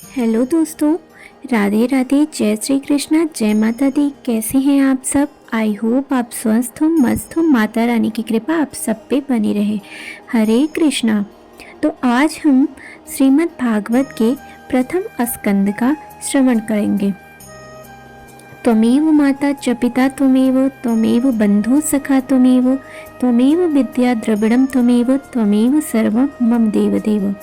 Hello दोस्तों, राधे राधे, जय श्री कृष्णा, जय माता दी। कैसे हैं आप सब? आई होप आप स्वस्थ हो, मस्त हो। माता रानी की कृपा आप सब पे बनी रहे। हरे कृष्णा। तो आज हम श्रीमद् भागवत के प्रथम स्कंद का श्रवण करेंगे। त्वमेव माता च पिता त्वमेव, त्वमेव बंधु सखा त्वमेव, त्वमेव विद्या द्रविड़म त्वमेव, त्वमेव सर्वं मम देवदेव।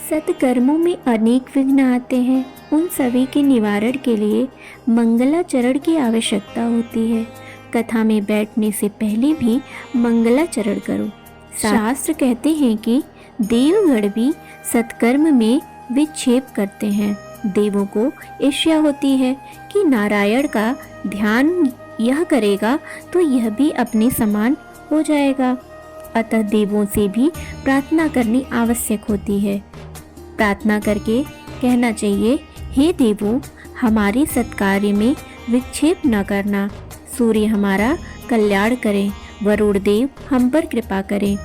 सत्कर्मों में अनेक विघ्न आते हैं। उन सभी के निवारण के लिए मंगलाचरण की आवश्यकता होती है। कथा में बैठने से पहले भी मंगलाचरण करो। शास्त्र कहते हैं कि देवगण भी सत्कर्म में विक्षेप करते हैं। देवों को ईर्ष्या होती है कि नारायण का ध्यान यह करेगा तो यह भी अपने समान हो जाएगा। अतः देवों से भी प्रार्थना करनी आवश्यक होती है। प्रार्थना करके कहना चाहिए, हे देवों, हमारे सत्कार्य में विक्षेप न करना। सूर्य हमारा कल्याण करें, वरुण देव हम पर कृपा करें।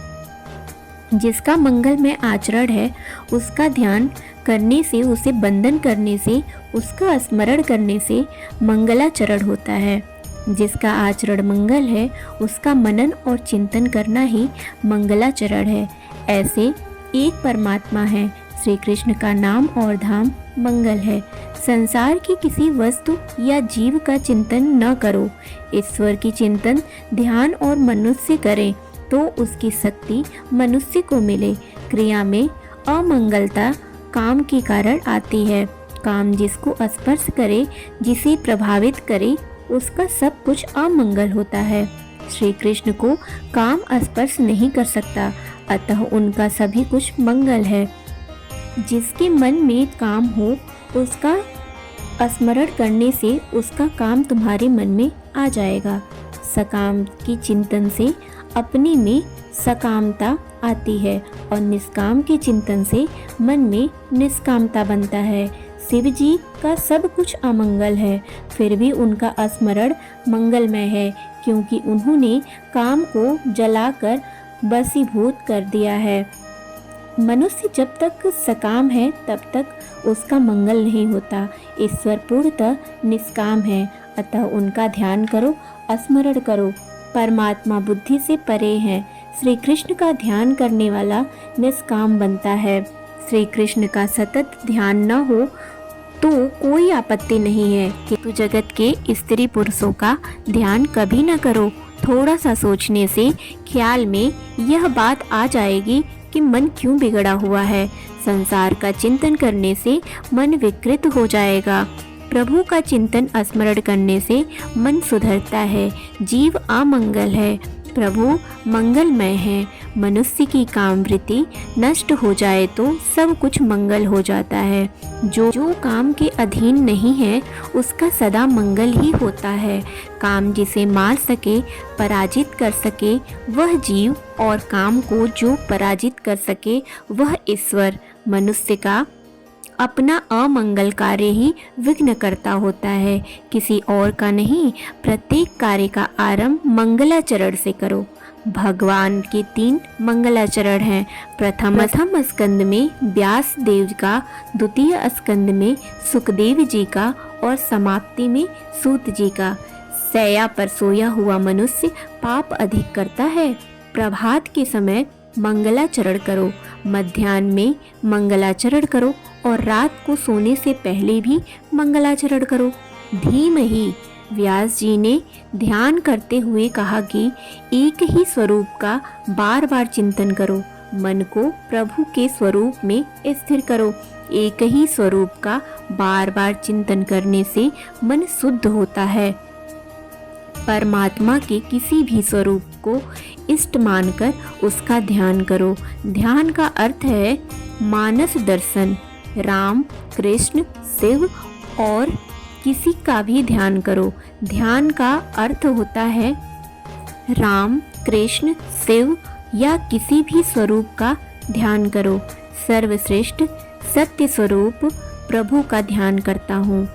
जिसका मंगलमय आचरण है उसका ध्यान करने से, उसे वंदन करने से, उसका स्मरण करने से मंगलाचरण होता है। जिसका आचरण मंगल है उसका मनन और चिंतन करना ही मंगलाचरण है। ऐसे एक परमात्मा है। श्री कृष्ण का नाम और धाम मंगल है। संसार की किसी वस्तु या जीव का चिंतन न करो। ईश्वर की चिंतन ध्यान और मनुष्य करें तो उसकी शक्ति मनुष्य को मिले। क्रिया में अमंगलता काम के कारण आती है। काम जिसको स्पर्श करे, जिसे प्रभावित करे, उसका सब कुछ अमंगल होता है। श्री कृष्ण को काम स्पर्श नहीं कर सकता, अतः उनका सभी कुछ मंगल है। जिसके मन में काम हो उसका स्मरण करने से उसका काम तुम्हारे मन में आ जाएगा। सकाम की चिंतन से अपने में सकामता आती है और निष्काम के चिंतन से मन में निष्कामता बनता है। शिव जी का सब कुछ अमंगल है, फिर भी उनका स्मरण मंगलमय है, क्योंकि उन्होंने काम को जलाकर वशीभूत कर दिया है। मनुष्य जब तक सकाम है तब तक उसका मंगल नहीं होता। ईश्वर पूर्णतः निष्काम है, अतः उनका ध्यान करो, स्मरण करो। परमात्मा बुद्धि से परे है। श्री कृष्ण का ध्यान करने वाला निष्काम बनता है। श्री कृष्ण का सतत ध्यान न हो तो कोई आपत्ति नहीं है, किंतु जगत के स्त्री पुरुषों का ध्यान कभी न करो। थोड़ा सा सोचने से ख्याल में यह बात आ जाएगी कि मन क्यों बिगड़ा हुआ है। संसार का चिंतन करने से मन विकृत हो जाएगा। प्रभु का चिंतन स्मरण करने से मन सुधरता है। जीव अमंगल है, प्रभु मंगलमय है। मनुष्य की कामवृत्ति नष्ट हो जाए तो सब कुछ मंगल हो जाता है। जो काम के अधीन नहीं है उसका सदा मंगल ही होता है। काम जिसे मार सके, पराजित कर सके, वह जीव, और काम को जो पराजित कर सके वह ईश्वर। मनुष्य का अपना अमंगल कार्य ही विघ्न करता होता है, किसी और का नहीं। प्रत्येक कार्य का आरंभ मंगलाचरण से करो। भगवान के 3 मंगलाचरण हैं। प्रथम स्कंद में व्यास देव का, द्वितीय स्कंद में सुखदेव जी का और समाप्ति में सूत जी का। शैया पर सोया हुआ मनुष्य पाप अधिक करता है। प्रभात के समय मंगलाचरण करो, मध्याह्न में मंगलाचरण करो और रात को सोने से पहले भी मंगलाचरण करो। धीमहि व्यास जी ने ध्यान करते हुए कहा कि एक ही स्वरूप का बार बार चिंतन करो। मन को प्रभु के स्वरूप में स्थिर करो। एक ही स्वरूप का बार बार चिंतन करने से मन शुद्ध होता है। परमात्मा के किसी भी स्वरूप को इष्ट मानकर उसका ध्यान करो। ध्यान का अर्थ है मानस दर्शन। राम, कृष्ण, शिव और किसी का भी ध्यान करो। ध्यान का अर्थ होता है राम, कृष्ण, शिव या किसी भी स्वरूप का ध्यान करो। सर्वश्रेष्ठ सत्य स्वरूप प्रभु का ध्यान करता हूँ,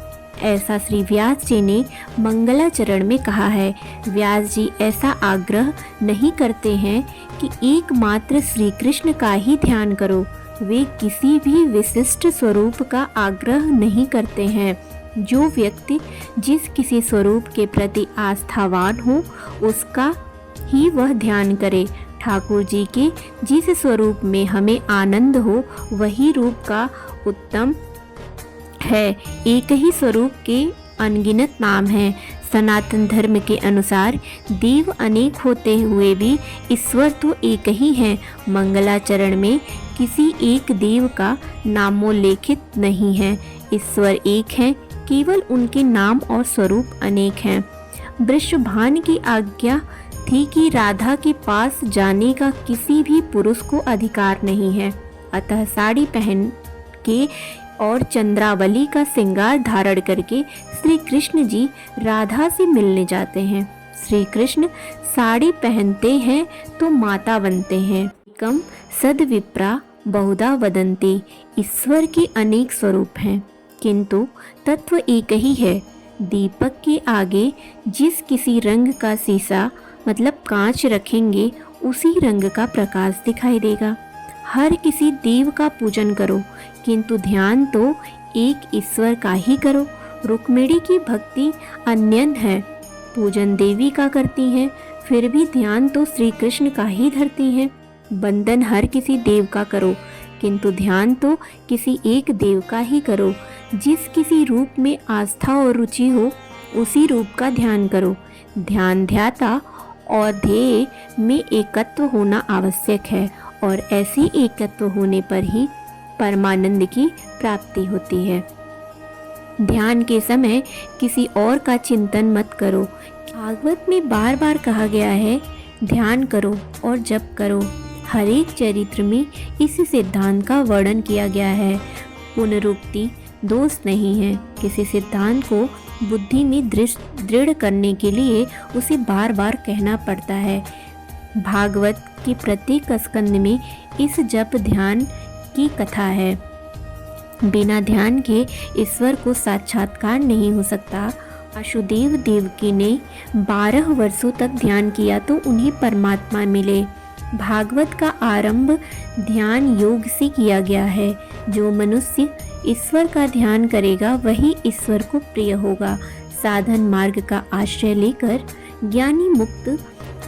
ऐसा श्री व्यास जी ने मंगलाचरण में कहा है। व्यास जी ऐसा आग्रह नहीं करते हैं कि एकमात्र श्री कृष्ण का ही ध्यान करो। वे किसी भी विशिष्ट स्वरूप का आग्रह नहीं करते हैं। जो व्यक्ति जिस किसी स्वरूप के प्रति आस्थावान हो उसका ही वह ध्यान करे। ठाकुर जी के जिस स्वरूप में हमें आनंद हो वही रूप का उत्तम है। एक ही स्वरूप के अनगिनत नाम हैं। सनातन धर्म के अनुसार देव अनेक होते हुए भी ईश्वर तो एक ही है। मंगलाचरण में किसी एक देव का नामोल्लेखित नहीं है। ईश्वर एक है, केवल उनके नाम और स्वरूप अनेक हैं। वृषभान की आज्ञा थी कि राधा के पास जाने का किसी भी पुरुष को अधिकार नहीं है। अतः साड़ी पहन के और चंद्रावली का श्रृंगार धारण करके श्री कृष्ण जी राधा से मिलने जाते हैं। श्री कृष्ण साड़ी पहनते हैं तो माता बनते हैं। एकम सद्विप्रा बहुधा वदन्ति। ईश्वर के अनेक स्वरूप हैं किंतु तत्व एक ही है। दीपक के आगे जिस किसी रंग का शीशा मतलब कांच रखेंगे उसी रंग का प्रकाश दिखाई देगा। हर किसी देव का पूजन करो किंतु ध्यान तो एक ईश्वर का ही करो। रुक्मिणी की भक्ति अन्यन है, पूजन देवी का करती हैं, फिर भी ध्यान तो श्री कृष्ण का ही धरती हैं। बंदन हर किसी देव का करो किंतु ध्यान तो किसी एक देव का ही करो। जिस किसी रूप में आस्था और रुचि हो उसी रूप का ध्यान करो। ध्यान ध्याता और ध्येय में एकत्व होना आवश्यक है और ऐसे एकत्व होने पर ही परमानंद की प्राप्ति होती है। ध्यान के समय किसी और का चिंतन मत करो। भागवत में बार बार कहा गया है ध्यान करो और जप करो। हर एक चरित्र में इस सिद्धांत का वर्णन किया गया है। पुनरुक्ति दोष नहीं है। किसी सिद्धांत को बुद्धि में दृढ़ करने के लिए उसे बार बार कहना पड़ता है। भागवत के प्रत्येक स्कंद में इस जप ध्यान की कथा है। बिना ध्यान के ईश्वर को साक्षात्कार नहीं हो सकता। वासुदेव देवकी ने 12 वर्षों तक ध्यान किया तो उन्हें परमात्मा मिले। भागवत का आरंभ ध्यान योग से किया गया है। जो मनुष्य ईश्वर का ध्यान करेगा वही ईश्वर को प्रिय होगा। साधन मार्ग का आश्रय लेकर ज्ञानी मुक्त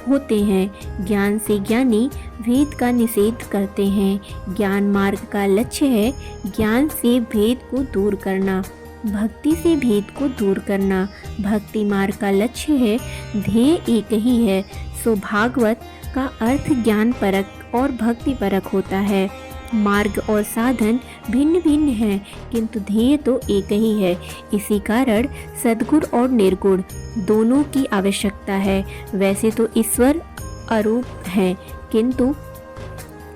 होते हैं। ज्ञान से ज्ञानी भेद का निषेध करते हैं। ज्ञान मार्ग का लक्ष्य है ज्ञान से भेद को दूर करना, भक्ति से भेद को दूर करना। भक्ति मार्ग का लक्ष्य है ध्येय एक ही है। सो भागवत का अर्थ ज्ञान परक और भक्ति परक होता है। मार्ग और साधन भिन्न भिन्न हैं किंतु ध्येय तो एक ही है। इसी कारण सद्गुण और निर्गुण दोनों की आवश्यकता है। वैसे तो ईश्वर अरूप है किंतु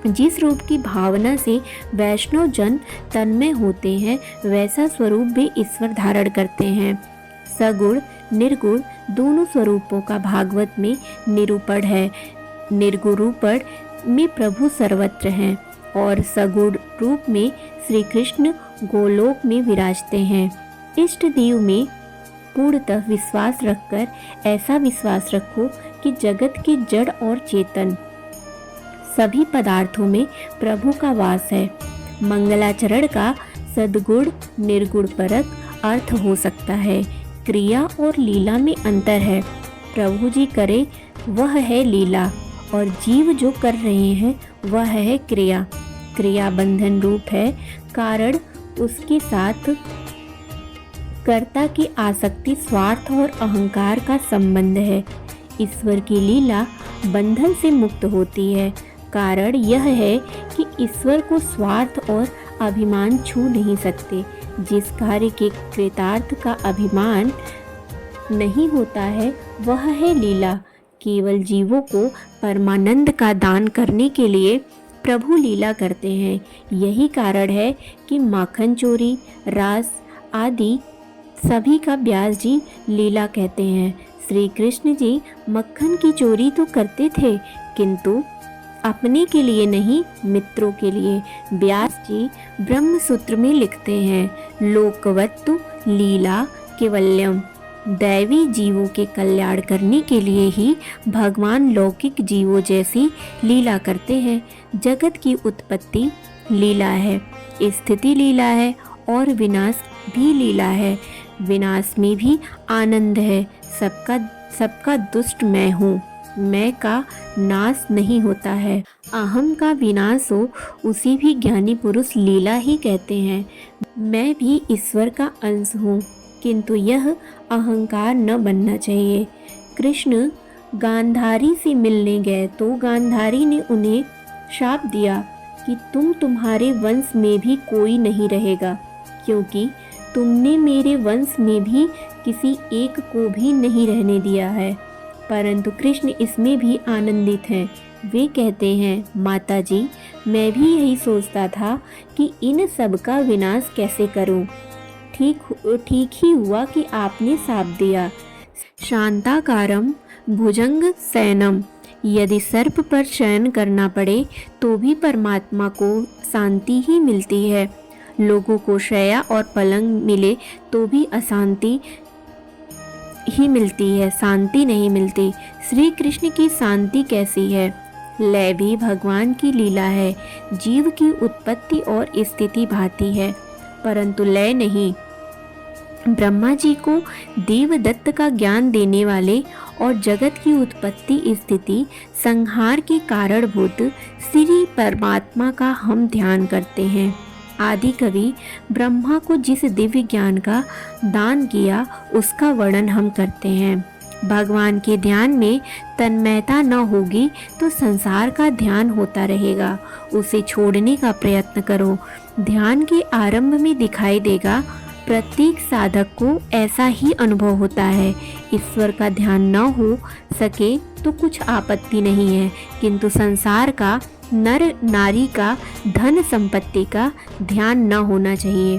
जिस रूप की भावना से वैष्णव जन तन्मय होते हैं वैसा स्वरूप भी ईश्वर धारण करते हैं। सगुण निर्गुण दोनों स्वरूपों का भागवत में निरूपण है। निर्गुण रूपण में प्रभु सर्वत्र हैं और सगुण रूप में श्री कृष्ण गोलोक में विराजते हैं। इष्ट देव में पूर्णतः विश्वास रखकर ऐसा विश्वास रखो कि जगत के जड़ और चेतन सभी पदार्थों में प्रभु का वास है। मंगलाचरण का सद्गुण निर्गुण परक अर्थ हो सकता है। क्रिया और लीला में अंतर है। प्रभु जी करे वह है लीला और जीव जो कर रहे हैं वह है क्रिया। क्रिया बंधन रूप है, कारण उसके साथ कर्ता की आसक्ति, स्वार्थ और अहंकार का संबंध है। ईश्वर की लीला बंधन से मुक्त होती है। कारण यह है कि ईश्वर को स्वार्थ और अभिमान छू नहीं सकते। जिस कार्य के कृतार्थ का अभिमान नहीं होता है वह है लीला। केवल जीवों को परमानंद का दान करने के लिए प्रभु लीला करते हैं। यही कारण है कि माखन चोरी, रास आदि सभी का व्यास जी लीला कहते हैं। श्री कृष्ण जी मक्खन की चोरी तो करते थे किंतु अपने के लिए नहीं, मित्रों के लिए। व्यास जी ब्रह्म सूत्र में लिखते हैं, लोकवत्तु लीला केवल्यम। दैवी जीवों के कल्याण करने के लिए ही भगवान लौकिक जीवों जैसी लीला करते हैं। जगत की उत्पत्ति लीला है, स्थिति लीला है और विनाश भी लीला है। विनाश में भी आनंद है। सबका सबका दुष्ट मैं हूँ। मैं का नाश नहीं होता है। अहम का विनाश हो उसी भी ज्ञानी पुरुष लीला ही कहते हैं। मैं भी ईश्वर का अंश हूँ, किंतु यह अहंकार न बनना चाहिए। कृष्ण गांधारी से मिलने गए तो गांधारी ने उन्हें शाप दिया कि तुम्हारे वंश में भी कोई नहीं रहेगा, क्योंकि तुमने मेरे वंश में भी किसी एक को भी नहीं रहने दिया है। परंतु कृष्ण इसमें भी आनंदित हैं। वे कहते हैं, माता जी, मैं भी यही सोचता था कि इन सब का विनाश कैसे करूं। ठीक ही हुआ कि आपने शाप दिया। शांताकारम भुजंग सैनम। यदि सर्प पर शयन करना पड़े तो भी परमात्मा को शांति ही मिलती है। लोगों को शैया और पलंग मिले तो भी अशांति ही मिलती है, शांति नहीं मिलती। श्री कृष्ण की शांति कैसी है? लय भी भगवान की लीला है। जीव की उत्पत्ति और स्थिति भाती है, परंतु लय नहीं। ब्रह्मा जी को देवदत्त का ज्ञान देने वाले और जगत की उत्पत्ति स्थिति संहार के कारणभूत श्री परमात्मा का हम ध्यान करते हैं। आदि कवि ब्रह्मा को जिस दिव्य ज्ञान का दान किया उसका वर्णन हम करते हैं। भगवान के ध्यान में तन्मयता न होगी तो संसार का ध्यान होता रहेगा। उसे छोड़ने का प्रयत्न करो। ध्यान के आरंभ में दिखाई देगा। प्रत्येक साधक को ऐसा ही अनुभव होता है। ईश्वर का ध्यान न हो सके तो कुछ आपत्ति नहीं है, किंतु संसार का, नर नारी का, धन संपत्ति का ध्यान न होना चाहिए।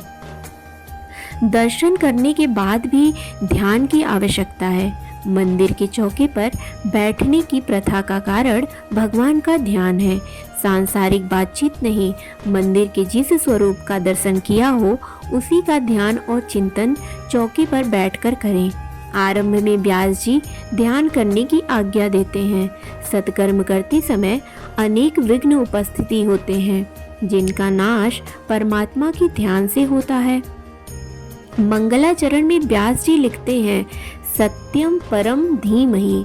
दर्शन करने के बाद भी ध्यान की आवश्यकता है। मंदिर के चौके पर बैठने की प्रथा का कारण भगवान का ध्यान है, सांसारिक बातचीत नहीं। मंदिर के जिस स्वरूप का दर्शन किया हो उसी का ध्यान और चिंतन चौके पर बैठकर करें। आरंभ में व्यास जी ध्यान करने की आज्ञा देते हैं। सत्कर्म करते समय अनेक विघ्न उपस्थिति होते हैं, जिनका नाश परमात्मा के ध्यान से होता है। मंगलाचरण में व्यास जी लिखते हैं, सत्यम परम धीमहि।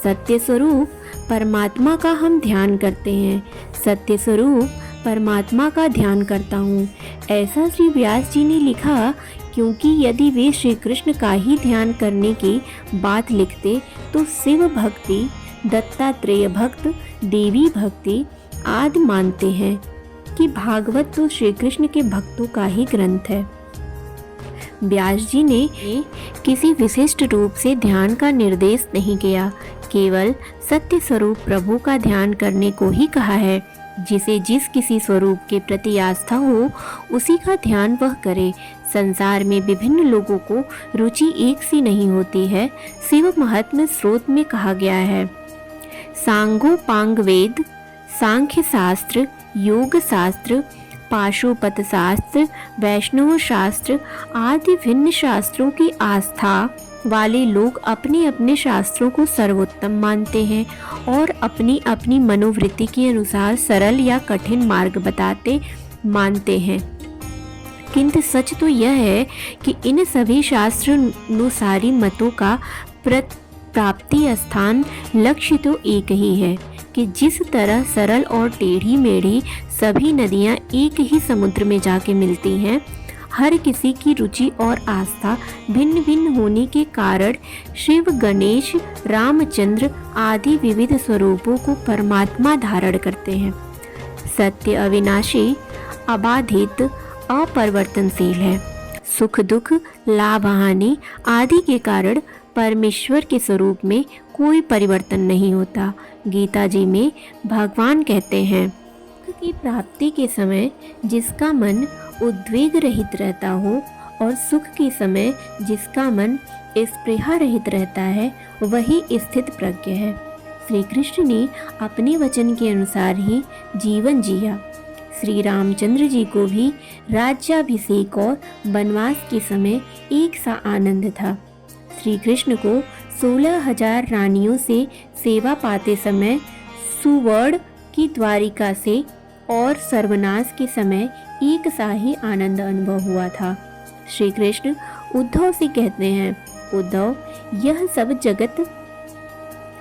सत्य स्वरूप परमात्मा का हम ध्यान करते हैं। सत्य स्वरूप परमात्मा का ध्यान करता हूँ, ऐसा श्री व्यास जी ने लिखा, क्योंकि यदि वे श्री कृष्ण का ही ध्यान करने की बात लिखते तो शिव भक्ति, दत्तात्रेय भक्त, देवी भक्ति आदि मानते हैं कि भागवत तो श्री कृष्ण के भक्तों का ही ग्रंथ है। व्यास जी ने किसी विशिष्ट रूप से ध्यान का निर्देश नहीं किया, केवल सत्य स्वरूप प्रभु का ध्यान करने को ही कहा है। जिसे जिस किसी स्वरूप के प्रति आस्था हो उसी का ध्यान वह करे। संसार में विभिन्न लोगों को रुचि एक सी नहीं होती है। शिव महात्म्य स्रोत में कहा गया है, सांगोपांग वेद, सांख्य शास्त्र, योग शास्त्र, पाशुपत शास्त्र, वैष्णव शास्त्र आदि भिन्न शास्त्रों की आस्था वाले लोग अपने अपने शास्त्रों को सर्वोत्तम मानते हैं और अपनी अपनी मनोवृत्ति के अनुसार सरल या कठिन मार्ग बताते मानते हैं। किंतु सच तो यह है कि इन सभी शास्त्रानुसारी मतों का प्राप्ति स्थान लक्ष्य तो एक ही है कि जिस तरह सरल और टेढ़ी मेढ़ी सभी नदियाँ एक ही समुद्र में जाके मिलती हैं, हर किसी की रुचि और आस्था भिन्न भिन्न होने के कारण शिव, गणेश, रामचंद्र आदि विविध स्वरूपों को परमात्मा धारण करते हैं। सत्य अविनाशी, अबाधित, अपरिवर्तनशील है। सुख दुख, लाभ हानि आदि के कारण परमेश्वर के स्वरूप में कोई परिवर्तन नहीं होता। गीता जी में भगवान कहते हैं, सुख की प्राप्ति के समय जिसका मन उद्वेग रहित रहता हो और सुख के समय जिसका मन स्पृहा रहित रहता है वही स्थित प्रज्ञ है। श्री कृष्ण ने अपने वचन के अनुसार ही जीवन जिया। श्री रामचंद्र जी को भी राज्याभिषेक और वनवास के समय एक सा आनंद था। श्री कृष्ण को 16,000 रानियों से सेवा पाते समय सुवर्ण की द्वारिका से और सर्वनाश के समय एक सा ही आनंद अनुभव हुआ था। श्री कृष्ण उद्धव से कहते हैं, उद्धव, यह सब जगत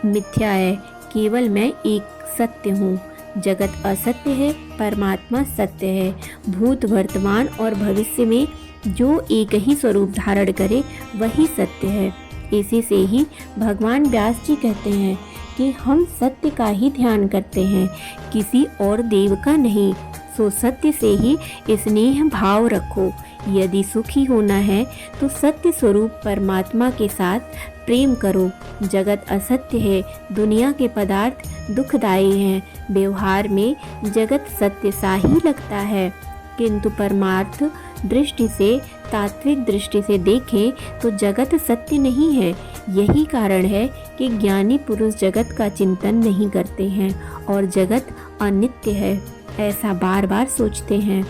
मिथ्या है, केवल मैं एक सत्य हूँ। जगत असत्य है, परमात्मा सत्य है। भूत, वर्तमान और भविष्य में जो एक ही स्वरूप धारण करे वही सत्य है। इसी से ही भगवान व्यास जी कहते हैं कि हम सत्य का ही ध्यान करते हैं, किसी और देव का नहीं। सो सत्य से ही स्नेह भाव रखो। यदि सुखी होना है तो सत्य स्वरूप परमात्मा के साथ प्रेम करो। जगत असत्य है, दुनिया के पदार्थ दुखदायी हैं। व्यवहार में जगत सत्य सा ही लगता है, किंतु परमार्थ दृष्टि से, तात्विक दृष्टि से देखें तो जगत सत्य नहीं है। यही कारण है कि ज्ञानी पुरुष जगत का चिंतन नहीं करते हैं और जगत अनित्य है ऐसा बार बार सोचते हैं।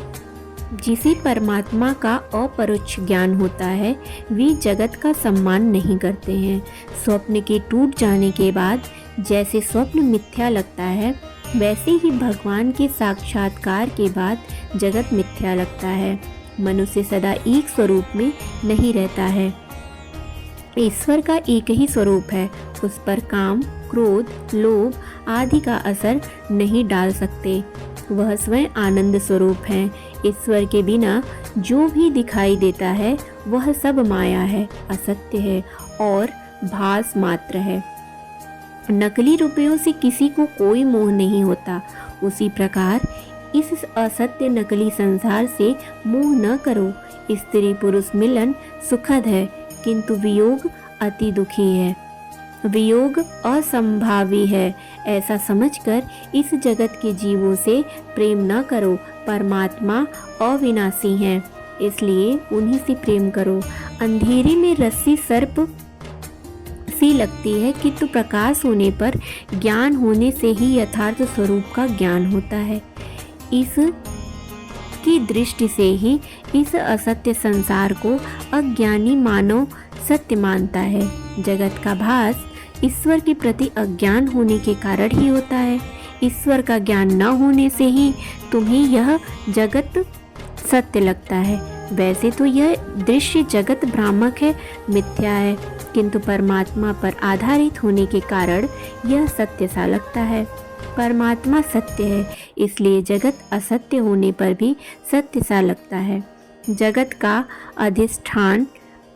जिसे परमात्मा का अपरोक्ष ज्ञान होता है वे जगत का सम्मान नहीं करते हैं। स्वप्न के टूट जाने के बाद जैसे स्वप्न मिथ्या लगता है, वैसे ही भगवान के साक्षात्कार के बाद जगत मिथ्या लगता है। मनुष्य सदा एक स्वरूप में नहीं रहता है। ईश्वर का एक ही स्वरूप है, उस पर काम, क्रोध, लोभ आदि का असर नहीं डाल सकते। वह स्वयं आनंद स्वरूप है। ईश्वर के बिना जो भी दिखाई देता है वह सब माया है, असत्य है और भास मात्र है। नकली रुपयों से किसी को कोई मोह नहीं होता। उसी प्रकार इस असत्य नकली संसार से मोह न करो। स्त्री पुरुष मिलन सुखद है, किंतु वियोग अति दुखी है। वियोग असंभावी है, ऐसा समझकर इस जगत के जीवों से प्रेम न करो। परमात्मा अविनाशी हैं, इसलिए उन्हीं से प्रेम करो। अंधेरे में रस्सी सर्प सी लगती है, किंतु प्रकाश होने पर, ज्ञान होने से ही यथार्थ स्वरूप का ज्ञान होता है। इस की दृष्टि से ही इस असत्य संसार को अज्ञानी मानव सत्य मानता है। जगत का भास ईश्वर के प्रति अज्ञान होने के कारण ही होता है। ईश्वर का ज्ञान न होने से ही तुम्हें यह जगत सत्य लगता है। वैसे तो यह दृश्य जगत भ्रामक है, मिथ्या है, किंतु परमात्मा पर आधारित होने के कारण यह सत्य सा लगता है। परमात्मा सत्य है, इसलिए जगत असत्य होने पर भी सत्य सा लगता है। जगत का अधिष्ठान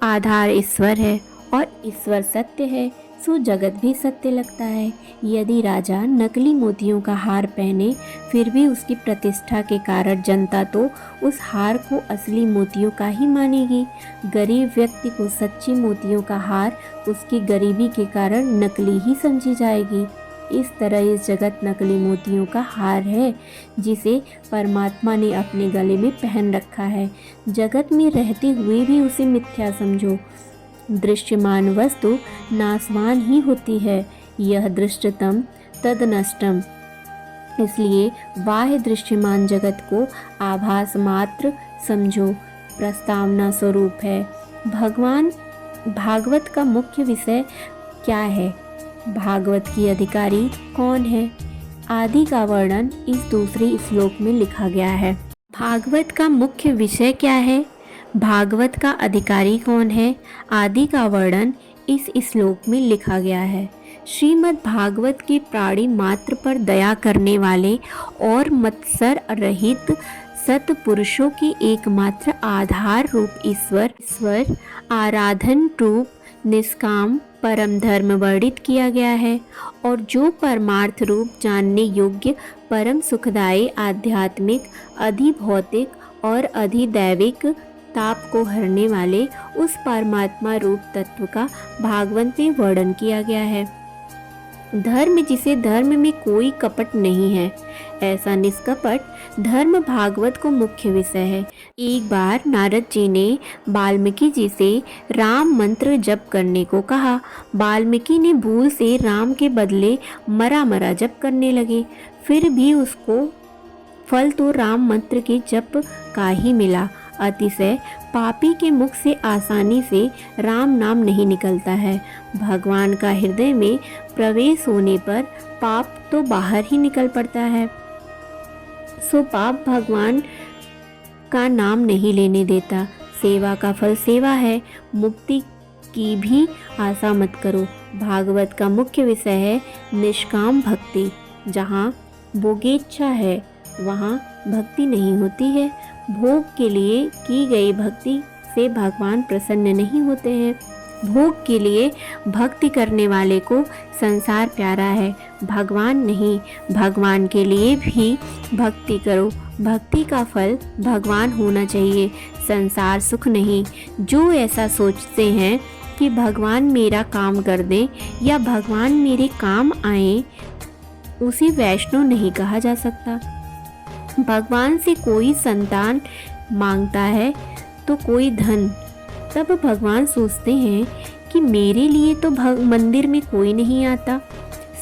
आधार ईश्वर है और ईश्वर सत्य है, सो जगत भी सत्य लगता है। यदि राजा नकली मोतियों का हार पहने फिर भी उसकी प्रतिष्ठा के कारण जनता तो उस हार को असली मोतियों का ही मानेगी। गरीब व्यक्ति को सच्ची मोतियों का हार उसकी गरीबी के कारण नकली ही समझी जाएगी। इस तरह इस जगत नकली मोतियों का हार है, जिसे परमात्मा ने अपने गले में पहन रखा है। जगत में रहते हुए भी उसे मिथ्या समझो। दृश्यमान वस्तु नाशवान ही होती है, यह दृष्टतम तद नष्टम। इसलिए बाह्य दृश्यमान जगत को आभास मात्र समझो, प्रस्तावना स्वरूप है। भगवान भागवत का मुख्य विषय क्या है? भागवत की अधिकारी कौन है? आदि का वर्णन इस दूसरे श्लोक में लिखा गया है। भागवत का मुख्य विषय क्या है? भागवत का अधिकारी कौन है? आदि का वर्णन इस श्लोक में लिखा गया है। श्रीमद् भागवत के प्राणी मात्र पर दया करने वाले और मत्सर रहित सत्पुरुषों के एकमात्र आधार रूप ईश्वर आराधन रूप निष्काम परम धर्म वर्णित किया गया है, और जो परमार्थ रूप जानने योग्य परम सुखदायी आध्यात्मिक अधिभौतिक और अधिदैविक ताप को हरने वाले उस परमात्मा रूप तत्व का भागवत में वर्णन किया गया है। धर्म जिसे धर्म में कोई कपट नहीं है, ऐसा निष्कपट धर्म भागवत को मुख्य विषय है। एक बार नारद जी ने वाल्मीकि जी से राम मंत्र जप करने को कहा। वाल्मीकि ने भूल से राम के बदले मरा मरा जप करने लगे। फिर भी उसको फल तो राम मंत्र के जप का ही मिला। अतिशय पापी के मुख से आसानी से राम नाम नहीं निकलता है। भगवान का हृदय में प्रवेश होने पर पाप तो बाहर ही निकल पड़ता है। सो पाप भगवान का नाम नहीं लेने देता। सेवा का फल सेवा है, मुक्ति की भी आशा मत करो। भागवत का मुख्य विषय है निष्काम भक्ति। जहाँ भोगेच्छा है वहाँ भक्ति नहीं होती है। भोग के लिए की गई भक्ति से भगवान प्रसन्न नहीं होते हैं। भोग के लिए भक्ति करने वाले को संसार प्यारा है, भगवान नहीं। भगवान के लिए भी भक्ति करो। भक्ति का फल भगवान होना चाहिए, संसार सुख नहीं। जो ऐसा सोचते हैं कि भगवान मेरा काम कर दे या भगवान मेरे काम आए, उसे वैष्णव नहीं कहा जा सकता। भगवान से कोई संतान मांगता है तो कोई धन, तब भगवान सोचते हैं कि मेरे लिए तो मंदिर में कोई नहीं आता,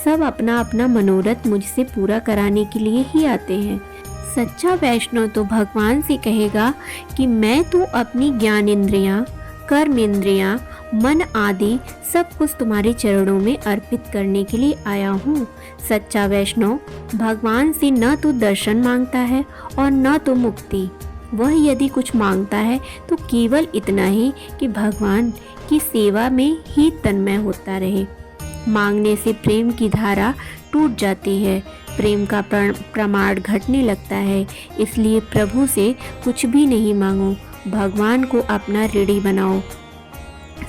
सब अपना अपना मनोरथ मुझसे पूरा कराने के लिए ही आते हैं। सच्चा वैष्णव तो भगवान से कहेगा कि मैं तो अपनी ज्ञान इंद्रियाँ, कर्म इंद्रियाँ, मन आदि सब कुछ तुम्हारे चरणों में अर्पित करने के लिए आया हूँ। सच्चा वैष्णव भगवान से न तो दर्शन मांगता है और न तो मुक्ति। वह यदि कुछ मांगता है तो केवल इतना ही कि भगवान की सेवा में ही तन्मय होता रहे। मांगने से प्रेम की धारा टूट जाती है, प्रेम का प्रमाण घटने लगता है। इसलिए प्रभु से कुछ भी नहीं मांगो, भगवान को अपना ऋणी बनाओ।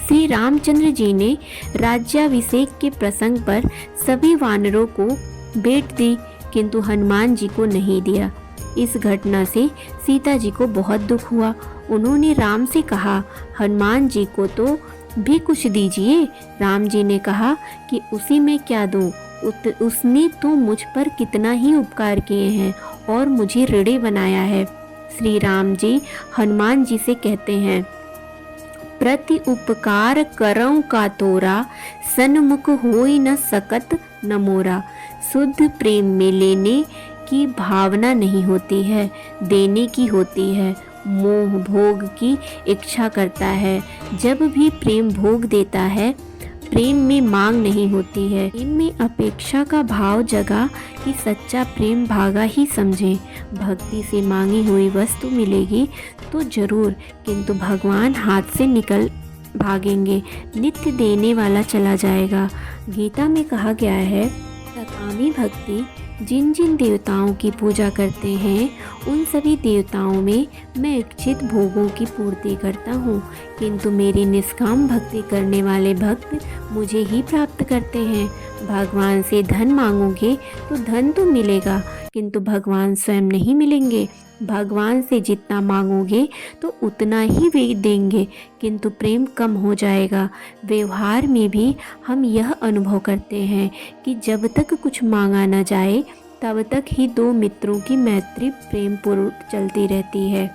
श्री रामचंद्र जी ने राज्याभिषेक के प्रसंग पर सभी वानरों को भेंट दी, किंतु हनुमान जी को नहीं दिया। इस घटना से सीता जी को बहुत दुख हुआ। उन्होंने राम से कहा, हनुमान जी को तो भी कुछ दीजिए। राम जी ने कहा कि उसी में क्या दूं, उसने तो मुझ पर कितना ही उपकार किए हैं और मुझे ऋणी बनाया है। श्री राम जी हनुमान जी से कहते हैं, प्रति उपकार करऊं का तोरा, सन्मुख होई न सकत न मोरा। शुद्ध प्रेम में लेने की भावना नहीं होती है, देने की होती है। मोह भोग की इच्छा करता है। जब भी प्रेम भोग देता है, प्रेम में मांग नहीं होती है। प्रेम में अपेक्षा का भाव जगा कि सच्चा प्रेम भागा ही समझें। भक्ति से मांगी हुई वस्तु मिलेगी तो जरूर, किंतु भगवान हाथ से निकल भागेंगे, नित्य देने वाला चला जाएगा। गीता में कहा गया है, सकामी भक्ति जिन जिन देवताओं की पूजा करते हैं उन सभी देवताओं में मैं इच्छित भोगों की पूर्ति करता हूँ, किंतु मेरी निष्काम भक्ति करने वाले भक्त मुझे ही प्राप्त करते हैं। भगवान से धन मांगोगे तो धन तो मिलेगा, किंतु भगवान स्वयं नहीं मिलेंगे। भगवान से जितना मांगोगे तो उतना ही वे देंगे, किंतु प्रेम कम हो जाएगा। व्यवहार में भी हम यह अनुभव करते हैं कि जब तक कुछ मांगा न जाए तब तक ही दो मित्रों की मैत्री प्रेम पूर्वक चलती रहती है।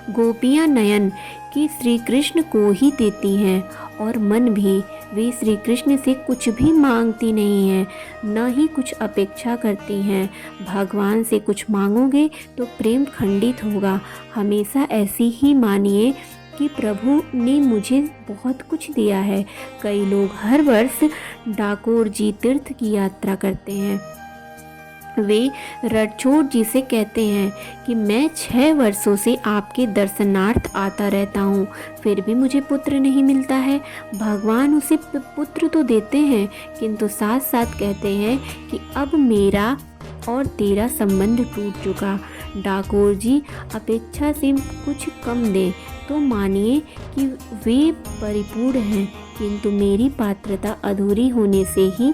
गोपियाँ नयन की श्री कृष्ण को ही देती हैं और मन भी वे श्री कृष्ण से कुछ भी मांगती नहीं हैं, न ही कुछ अपेक्षा करती हैं। भगवान से कुछ मांगोगे तो प्रेम खंडित होगा। हमेशा ऐसी ही मानिए कि प्रभु ने मुझे बहुत कुछ दिया है। कई लोग हर वर्ष डाकोर जी तीर्थ की यात्रा करते हैं। वे रणछोड़ जी से कहते हैं कि मैं 6 वर्षों से आपके दर्शनार्थ आता रहता हूँ, फिर भी मुझे पुत्र नहीं मिलता है। भगवान उसे पुत्र तो देते हैं, किंतु साथ साथ कहते हैं कि अब मेरा और तेरा संबंध टूट चुका। डाकोर जी अपेक्षा से कुछ कम दें तो मानिए कि वे परिपूर्ण हैं, किंतु मेरी पात्रता अधूरी होने से ही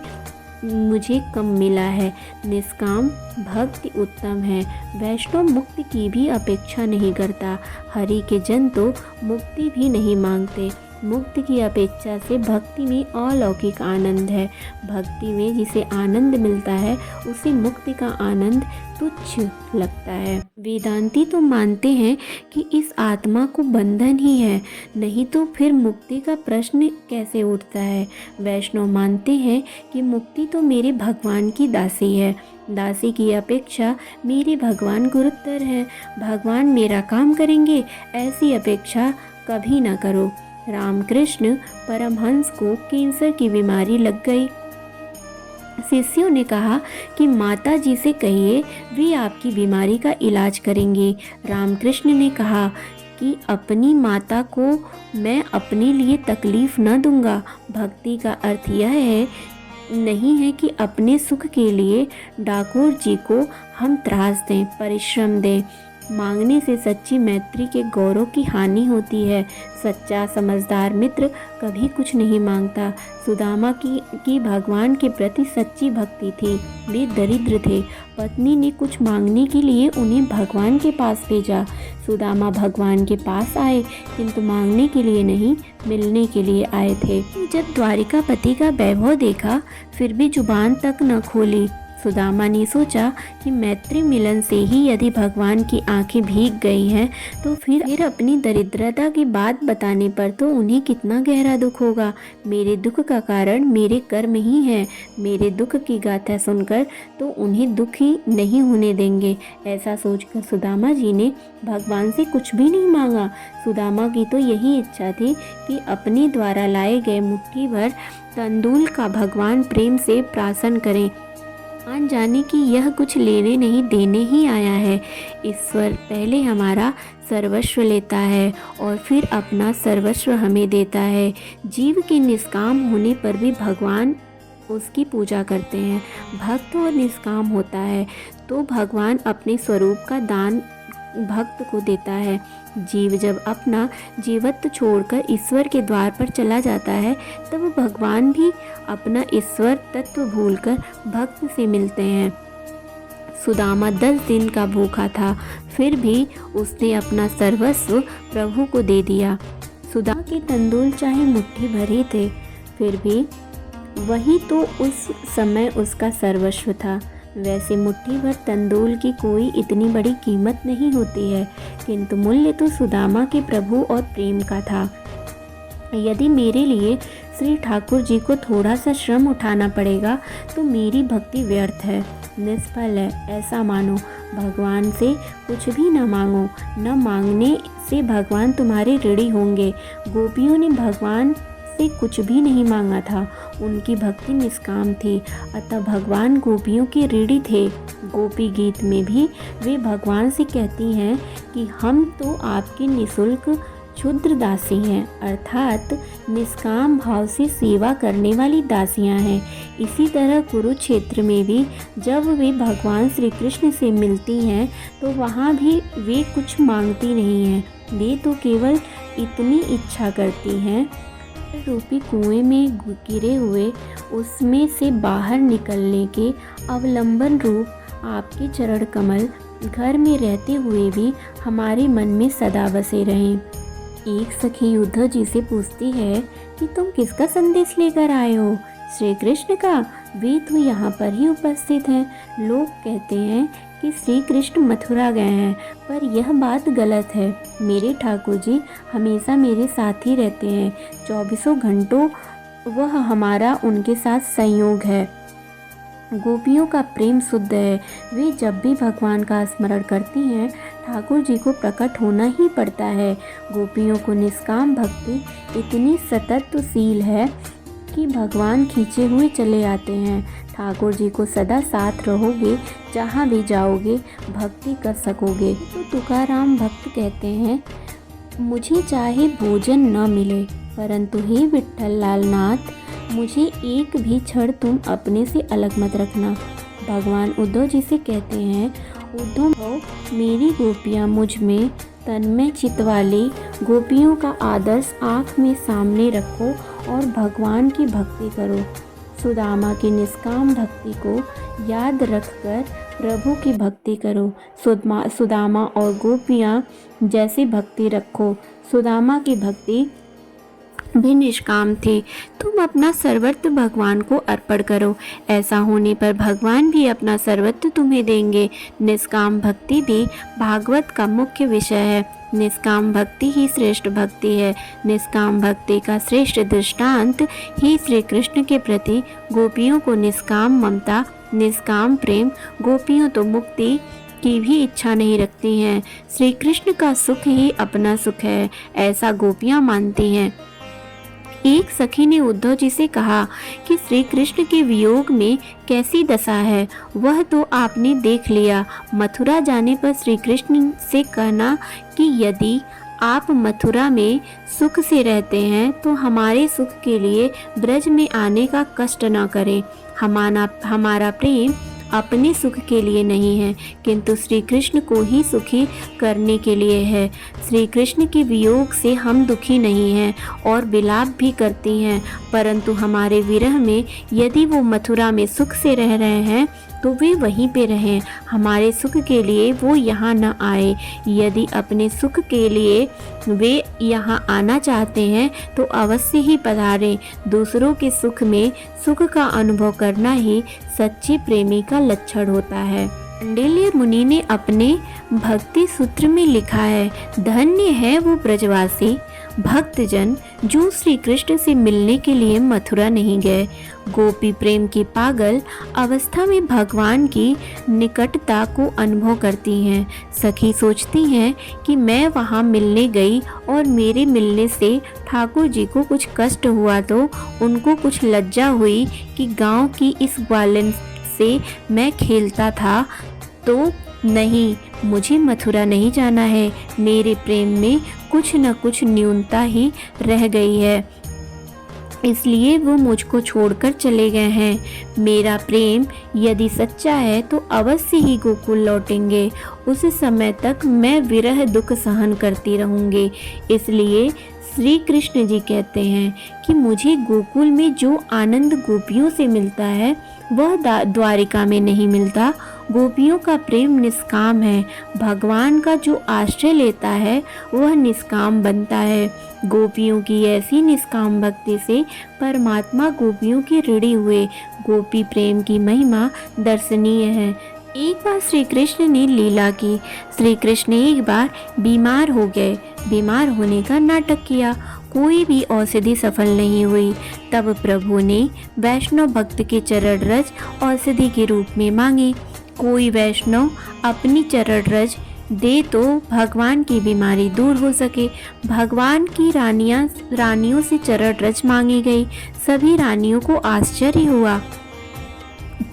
मुझे कम मिला है। निष्काम भक्ति उत्तम है। वैष्णव मुक्ति की भी अपेक्षा नहीं करता। हरि के जन तो मुक्ति भी नहीं मांगते। मुक्ति की अपेक्षा से भक्ति में अलौकिक आनंद है। भक्ति में जिसे आनंद मिलता है उसे मुक्ति का आनंद तुच्छ लगता है। वेदांती तो मानते हैं कि इस आत्मा को बंधन ही है, नहीं तो फिर मुक्ति का प्रश्न कैसे उठता है। वैष्णव मानते हैं कि मुक्ति तो मेरे भगवान की दासी है, दासी की अपेक्षा मेरे भगवान गुरुतर है। भगवान मेरा काम करेंगे ऐसी अपेक्षा कभी ना करो। रामकृष्ण परमहंस को कैंसर की बीमारी लग गई। शिष्यों ने कहा कि माता जी से कहिए, वे आपकी बीमारी का इलाज करेंगे। रामकृष्ण ने कहा कि अपनी माता को मैं अपने लिए तकलीफ न दूंगा। भक्ति का अर्थ यह है नहीं है कि अपने सुख के लिए ठाकुर जी को हम त्रास दें, परिश्रम दें। मांगने से सच्ची मैत्री के गौरव की हानि होती है। सच्चा समझदार मित्र कभी कुछ नहीं मांगता। सुदामा की भगवान के प्रति सच्ची भक्ति थी। वे दरिद्र थे। पत्नी ने कुछ मांगने के लिए उन्हें भगवान के पास भेजा। सुदामा भगवान के पास आए, किंतु मांगने के लिए नहीं, मिलने के लिए आए थे। जब द्वारिकापति का वैभव देखा, फिर भी जुबान तक न खोली। सुदामा ने सोचा कि मैत्री मिलन से ही यदि भगवान की आंखें भीग गई हैं, तो फिर अपनी दरिद्रता की बात बताने पर तो उन्हें कितना गहरा दुख होगा। मेरे दुख का कारण मेरे कर्म ही है। मेरे दुख की गाथा सुनकर तो उन्हें दुख ही नहीं होने देंगे। ऐसा सोचकर सुदामा जी ने भगवान से कुछ भी नहीं मांगा। सुदामा की तो यही इच्छा थी कि अपने द्वारा लाए गए मुट्ठी भर तंदूल का भगवान प्रेम से प्राशन करें, मान जाने कि यह कुछ लेने नहीं देने ही आया है। ईश्वर पहले हमारा सर्वस्व लेता है और फिर अपना सर्वस्व हमें देता है। जीव के निष्काम होने पर भी भगवान उसकी पूजा करते हैं। भक्त और निष्काम होता है तो भगवान अपने स्वरूप का दान भक्त को देता है। जीव जब अपना जीवत्व छोड़कर ईश्वर के द्वार पर चला जाता है, तब भगवान भी अपना ईश्वर तत्व भूलकर भक्त से मिलते हैं। सुदामा 10 दिन का भूखा था, फिर भी उसने अपना सर्वस्व प्रभु को दे दिया। सुदामा के तंदूल चाहे मुट्ठी भरे थे, फिर भी वही तो उस समय उसका सर्वस्व था। वैसे मुट्ठी भर तंदूल की कोई इतनी बड़ी कीमत नहीं होती है, किंतु मूल्य तो सुदामा के प्रभु और प्रेम का था। यदि मेरे लिए श्री ठाकुर जी को थोड़ा सा श्रम उठाना पड़ेगा तो मेरी भक्ति व्यर्थ है, निष्फल है, ऐसा मानो। भगवान से कुछ भी न मांगो, न मांगने से भगवान तुम्हारे ऋणी होंगे। गोपियों ने भगवान से कुछ भी नहीं मांगा था। उनकी भक्ति निष्काम थी, अतः भगवान गोपियों के ऋणी थे। गोपी गीत में भी वे भगवान से कहती हैं कि हम तो आपके निःशुल्क क्षुद्र दासी हैं, अर्थात निष्काम भाव से सेवा करने वाली दासियां हैं। इसी तरह कुरुक्षेत्र में भी जब वे भगवान श्री कृष्ण से मिलती हैं तो वहाँ भी वे कुछ मांगती नहीं हैं। वे तो केवल इतनी इच्छा करती हैं रूपी कुएं में गिरे हुए उसमें से बाहर निकलने के अवलंबन रूप आपके चरण कमल घर में रहते हुए भी हमारे मन में सदा बसे रहें। एक सखी उद्धव जी से पूछती है कि तुम किसका संदेश लेकर आए हो? श्री कृष्ण का। वे तो यहाँ पर ही उपस्थित हैं। लोग कहते हैं कि श्री कृष्ण मथुरा गए हैं, पर यह बात गलत है। मेरे ठाकुर जी हमेशा मेरे साथ ही रहते हैं, 24 घंटों वह हमारा उनके साथ संयोग है। गोपियों का प्रेम शुद्ध है। वे जब भी भगवान का स्मरण करती हैं, ठाकुर जी को प्रकट होना ही पड़ता है। गोपियों को निष्काम भक्ति इतनी सतत्वशील है कि भगवान खींचे हुए चले आते हैं। ठाकुर जी को सदा साथ रहोगे, जहाँ भी जाओगे भक्ति कर सकोगे। तो तुकाराम भक्त कहते हैं, मुझे चाहे भोजन न मिले, परंतु हे विट्ठल लाल नाथ, मुझे एक भी क्षण तुम अपने से अलग मत रखना। भगवान उद्धव जी से कहते हैं, उद्धव मेरी गोपियाँ मुझ में तन्मय चित्त वाली गोपियों का आदर्श आँख में सामने रखो और भगवान की भक्ति करो। सुदामा की निष्काम भक्ति को याद रखकर प्रभु की भक्ति करो। सुदामा और गोपियाँ जैसी भक्ति रखो। सुदामा की भक्ति भी निष्काम थे। तुम अपना सर्वस्व भगवान को अर्पण करो, ऐसा होने पर भगवान भी अपना सर्वस्व तुम्हें देंगे। निष्काम भक्ति भी भागवत का मुख्य विषय है। निष्काम भक्ति ही श्रेष्ठ भक्ति है। निष्काम भक्ति का श्रेष्ठ दृष्टांत ही श्री कृष्ण के प्रति गोपियों को निष्काम ममता, निष्काम प्रेम। गोपियों तो मुक्ति की भी इच्छा नहीं रखती हैं। श्री कृष्ण का सुख ही अपना सुख है, ऐसा गोपियाँ मानती हैं। एक सखी ने उद्धव जी से कहा कि श्री कृष्ण के वियोग में कैसी दशा है वह तो आपने देख लिया। मथुरा जाने पर श्री कृष्ण से कहना कि यदि आप मथुरा में सुख से रहते हैं तो हमारे सुख के लिए ब्रज में आने का कष्ट न करें। हमारा प्रेम अपने सुख के लिए नहीं है किंतु श्री कृष्ण को ही सुखी करने के लिए है। श्री कृष्ण के वियोग से हम दुखी नहीं हैं और विलाप भी करती हैं, परंतु हमारे विरह में यदि वो मथुरा में सुख से रह रहे हैं तो वे वहीं पे रहें, हमारे सुख के लिए वो यहाँ न आए। यदि अपने सुख के लिए वे यहाँ आना चाहते हैं तो अवश्य ही पधारें। दूसरों के सुख में सुख का अनुभव करना ही सच्चे प्रेमी का लक्षण होता है। कौंडिल्य मुनि ने अपने भक्ति सूत्र में लिखा है, धन्य है वो ब्रजवासी भक्तजन जो श्री कृष्ण से मिलने के लिए मथुरा नहीं गए। गोपी प्रेम की पागल अवस्था में भगवान की निकटता को अनुभव करती हैं। सखी सोचती हैं कि मैं वहाँ मिलने गई और मेरे मिलने से ठाकुर जी को कुछ कष्ट हुआ तो उनको कुछ लज्जा हुई कि गांव की इस ग्वालन से मैं खेलता था, तो नहीं, मुझे मथुरा नहीं जाना है। मेरे प्रेम में कुछ न कुछ न्यूनता ही रह गई है, इसलिए वो मुझको छोड़कर चले गए हैं। मेरा प्रेम यदि सच्चा है तो अवश्य ही गोकुल लौटेंगे। उस समय तक मैं विरह दुख सहन करती रहूँगी। इसलिए श्री कृष्ण जी कहते हैं कि मुझे गोकुल में जो आनंद गोपियों से मिलता है वह द्वारिका में नहीं मिलता। गोपियों का प्रेम निष्काम है, भगवान का जो आश्रय लेता है वह निष्काम बनता है। गोपियों की ऐसी निष्काम भक्ति से परमात्मा गोपियों के ऋणी हुए। गोपी प्रेम की महिमा दर्शनीय है। एक बार श्री कृष्ण ने लीला की। श्री कृष्ण एक बार बीमार हो गए। बीमार होने का नाटक किया, कोई भी औषधि सफल नहीं हुई। तब प्रभु ने वैष्णव भक्त के चरण रज औषधि के रूप में मांगे। कोई वैष्णव अपनी चरण रज दे तो भगवान की बीमारी दूर हो सके। भगवान की रानियों से चरण रज मांगी गई। सभी रानियों को आश्चर्य हुआ।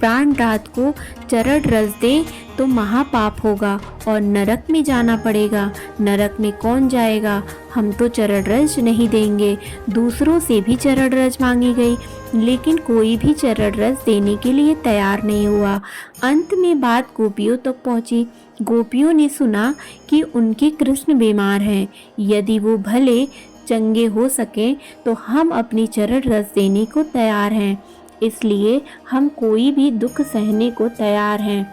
प्राण रात को चरण रज दे तो महापाप होगा और नरक में जाना पड़ेगा। नरक में कौन जाएगा? हम तो चरण रज नहीं देंगे। दूसरों से भी चरण रज मांगी गई, लेकिन कोई भी चरण रज देने के लिए तैयार नहीं हुआ। अंत में बात गोपियों तक पहुंची। गोपियों ने सुना कि उनके कृष्ण बीमार हैं। यदि वो भले चंगे हो सके तो हम अपनी चरण रज देने को तैयार हैं। इसलिए हम कोई भी दुख सहने को तैयार हैं।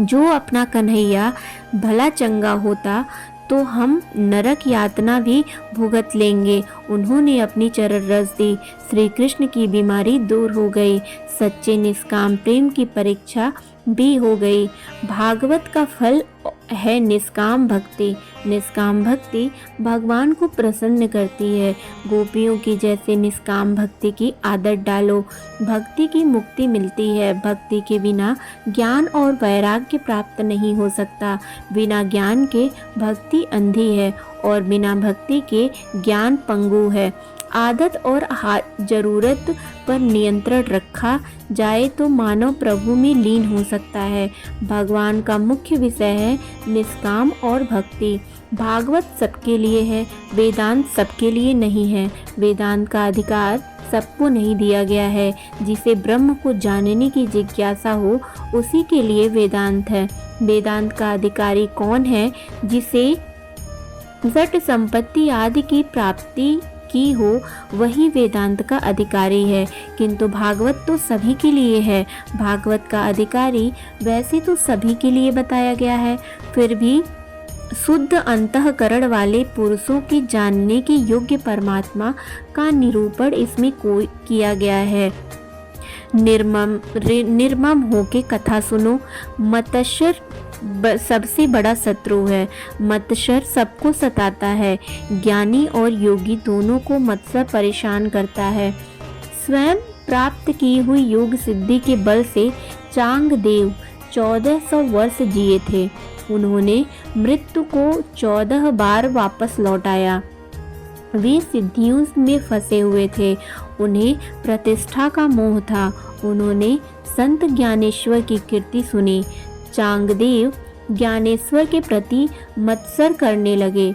जो अपना कन्हैया भला चंगा होता तो हम नरक यातना भी भुगत लेंगे। उन्होंने अपनी चरण रज दी। श्री कृष्ण की बीमारी दूर हो गई। सच्चे निष्काम प्रेम की परीक्षा भी हो गई। भागवत का फल है निष्काम भक्ति। निष्काम भक्ति भगवान को प्रसन्न करती है। गोपियों की जैसे निष्काम भक्ति की आदत डालो, भक्ति की मुक्ति मिलती है। भक्ति के बिना ज्ञान और वैराग्य प्राप्त नहीं हो सकता। बिना ज्ञान के भक्ति अंधी है और बिना भक्ति के ज्ञान पंगु है। आदत और जरूरत पर नियंत्रण रखा जाए तो मानव प्रभु में लीन हो सकता है। भगवान का मुख्य विषय है निष्काम और भक्ति। भागवत सबके लिए है, वेदांत सबके लिए नहीं है। वेदांत का अधिकार सबको नहीं दिया गया है। जिसे ब्रह्म को जानने की जिज्ञासा हो उसी के लिए वेदांत है। वेदांत का अधिकारी कौन है? जिसे झट संपत्ति आदि की प्राप्ति की हो वही वेदांत का अधिकारी है। किंतु भागवत तो सभी के लिए है। भागवत का अधिकारी वैसे तो सभी के लिए बताया गया है, फिर भी शुद्ध अंतःकरण वाले पुरुषों के जानने के योग्य परमात्मा का निरूपण इसमें किया गया है। निर्मम होके कथा सुनो। मत्सर सबसे बड़ा शत्रु है। मत्सर सबको सताता है। ज्ञानी और योगी दोनों को मत्सर परेशान करता है। स्वयं प्राप्त की हुई योग सिद्धि के बल से चांग देव 1400 वर्ष जिए थे। उन्होंने मृत्यु को 14 बार वापस लौटाया। वे सिद्धियों में फंसे हुए थे, उन्हें प्रतिष्ठा का मोह था। उन्होंने संत ज्ञानेश्वर की कीर्ति सुनी। चांगदेव ज्ञानेश्वर के प्रति मत्सर करने लगे।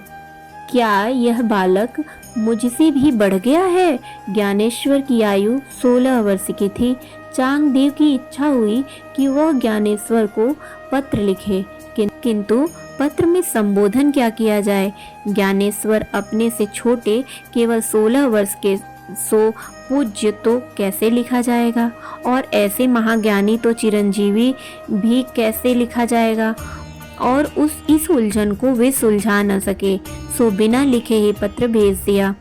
क्या यह बालक मुझसे भी बढ़ गया है? ज्ञानेश्वर की आयु 16 वर्ष की थी। चांगदेव की इच्छा हुई कि वह ज्ञानेश्वर को पत्र लिखे, किंतु पत्र में संबोधन क्या किया जाए। ज्ञानेश्वर अपने से छोटे केवल 16 वर्ष के, सो पूज्य तो कैसे लिखा जाएगा, और ऐसे महाज्ञानी तो चिरंजीवी भी कैसे लिखा जाएगा। और इस उलझन को वे सुलझा न सके, सो बिना लिखे ही पत्र भेज दिया।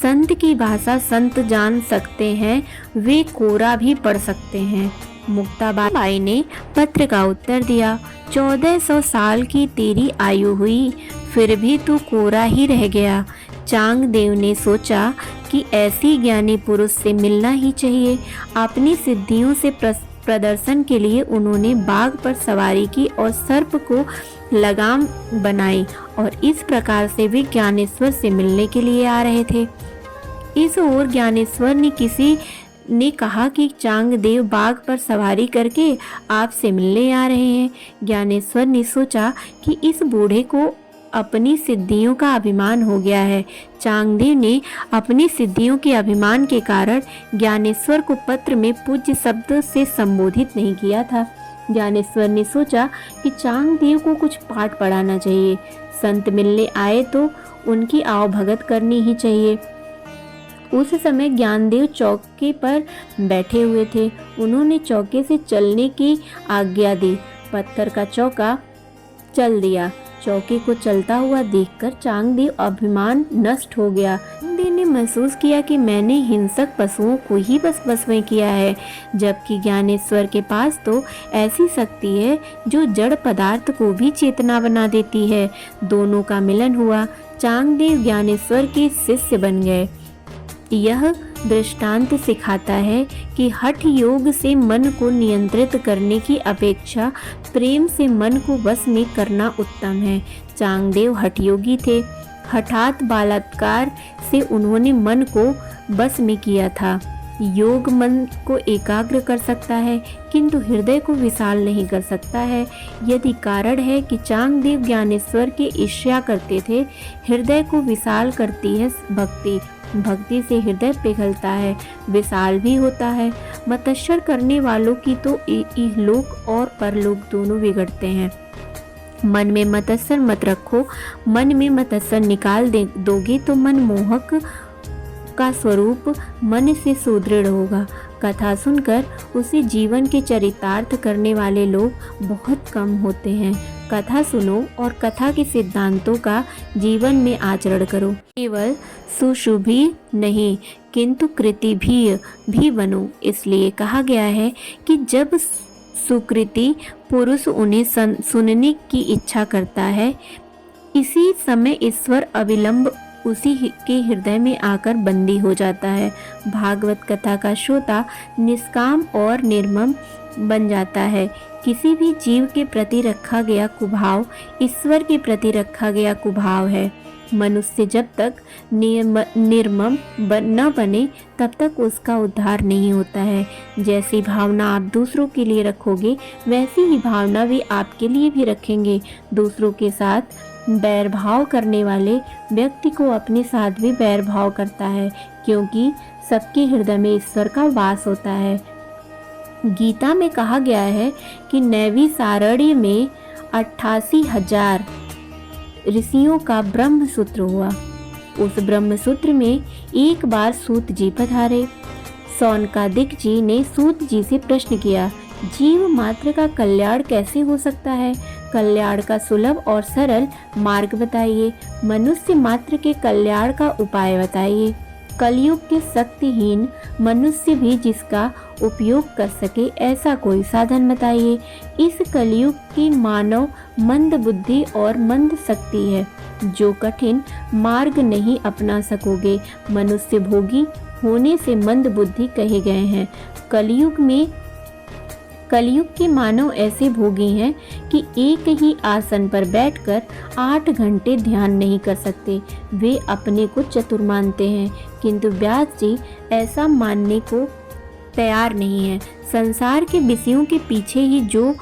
संत की भाषा संत जान सकते हैं, वे कोरा भी पढ़ सकते हैं। मुक्ताबाई ने पत्र का उत्तर दिया, 1400 साल की तेरी आयु हुई, फिर भी तू कोरा ही रह गया। चांगदेव ने सोचा कि ऐसी ज्ञानी पुरुष से मिलना ही चाहिए। अपनी सिद्धियों से प्रदर्शन के लिए उन्होंने बाघ पर सवारी की और सर्प को लगाम बनाई, और इस प्रकार से वे ज्ञानेश्वर से मिलने के लिए आ रहे थे। इस ओर ज्ञानेश्वर ने कहा कि चांगदेव बाघ पर सवारी करके आपसे मिलने आ रहे हैं। ज्ञानेश्वर ने सोचा कि इस बूढ़े को अपनी सिद्धियों का अभिमान हो गया है। चांगदेव ने अपनी सिद्धियों के अभिमान के कारण ज्ञानेश्वर को पत्र में पूज्य शब्द से संबोधित नहीं किया था। ज्ञानेश्वर ने सोचा कि चांगदेव को कुछ पाठ पढ़ाना चाहिए। संत मिलने आए तो उनकी आवभगत करनी ही चाहिए। उस समय ज्ञानदेव चौके पर बैठे हुए थे। उन्होंने चौके से चलने की आज्ञा दी। पत्थर का चौका चल दिया। चौके को चलता हुआ देखकर चांगदेव अभिमान नष्ट हो गया। चांगदेव ने महसूस किया कि मैंने हिंसक पशुओं को ही बस में किया है, जबकि ज्ञानेश्वर के पास तो ऐसी शक्ति है जो जड़ पदार्थ को भी चेतना बना देती है। दोनों का मिलन हुआ। चांगदेव ज्ञानेश्वर के शिष्य बन गए। यह दृष्टांत सिखाता है कि हठ योग से मन को नियंत्रित करने की अपेक्षा प्रेम से मन को वश में करना उत्तम है। चांगदेव हठयोगी थे। हठात बलात्कार से उन्होंने मन को वश में किया था। योग मन को एकाग्र कर सकता है, किंतु हृदय को विशाल नहीं कर सकता है। यदि कारण है कि चांगदेव ज्ञानेश्वर के ईर्ष्या करते थे। हृदय को विशाल करती है भक्ति। भक्ति से हृदय पिघलता है, विशाल भी होता है। मत्सर करने वालों की तो इहलोक और परलोक दोनों बिगड़ते हैं। मन में मत्सर मत रखो। मन में मत्सर निकाल दोगे तो मन मोहक का स्वरूप मन से सुदृढ़ होगा। कथा सुनकर उसे जीवन के चरितार्थ करने वाले लोग बहुत कम होते हैं। कथा सुनो और कथा के सिद्धांतों का जीवन में आचरण करो। केवल सुशुभी नहीं किंतु कृति भी बनो। इसलिए कहा गया है कि जब सुकृति पुरुष उन्हें सुनने की इच्छा करता है, इसी समय ईश्वर अविलंब उसी के हृदय में आकर बंदी हो जाता है। भागवत कथा का श्रोता निष्काम और निर्मम बन जाता है। किसी भी जीव के प्रति रखा गया कुभाव ईश्वर के प्रति रखा गया कुभाव है। मनुष्य जब तक निर्मम न बने तब तक उसका उद्धार नहीं होता है। जैसी भावना आप दूसरों के लिए रखोगे, वैसी ही भावना वे आपके लिए भी रखेंगे। दूसरों के साथ बैरभाव करने वाले व्यक्ति को अपने साथ भी बैरभाव करता है, क्योंकि सबके हृदय में ईश्वर का वास होता है। गीता में कहा गया है कि नैवी सारण्य में 88,000 ऋषियों का ब्रह्म सूत्र हुआ। उस ब्रह्म सूत्र में एक बार सूत जी पधारे। सौनकादिक जी ने सूत जी से प्रश्न किया, जीव मात्र का कल्याण कैसे हो सकता है? कल्याण का सुलभ और सरल मार्ग बताइए। मनुष्य मात्र के कल्याण का उपाय बताइए। कलयुग के शक्तिहीन मनुष्य भी जिसका उपयोग कर सके ऐसा कोई साधन बताइए। इस कलयुग की मानव मंद बुद्धि और मंद शक्ति है, जो कठिन मार्ग नहीं अपना सकोगे। मनुष्य भोगी होने से मंद बुद्धि कहे गए हैं। कलयुग में कलयुग के मानव ऐसे भोगी हैं कि एक ही आसन पर बैठकर 8 घंटे ध्यान नहीं कर सकते। वे अपने को चतुर मानते हैं, किंतु व्यास जी ऐसा मानने को तैयार नहीं है। संसार के विषयों के पीछे ही जो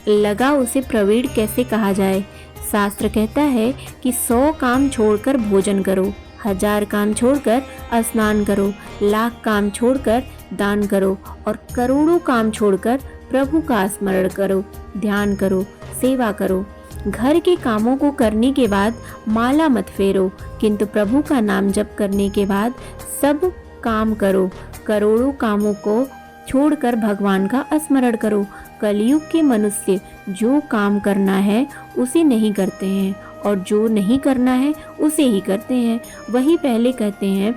लगा उसे प्रवीण कैसे कहा जाए। शास्त्र कहता है कि 100 काम छोड़कर भोजन करो, 1000 काम छोड़कर स्नान करो, लाख काम छोड़कर दान करो और करोड़ों काम छोड़कर प्रभु का स्मरण करो, ध्यान करो, सेवा करो। घर के कामों को करने के बाद माला मत फेरो, किंतु प्रभु का नाम जप करने के बाद सब काम करो। करोड़ों कामों को छोड़कर भगवान का स्मरण करो। कलयुग के मनुष्य जो काम करना है उसे नहीं करते हैं और जो नहीं करना है उसे ही करते हैं। वही पहले कहते हैं।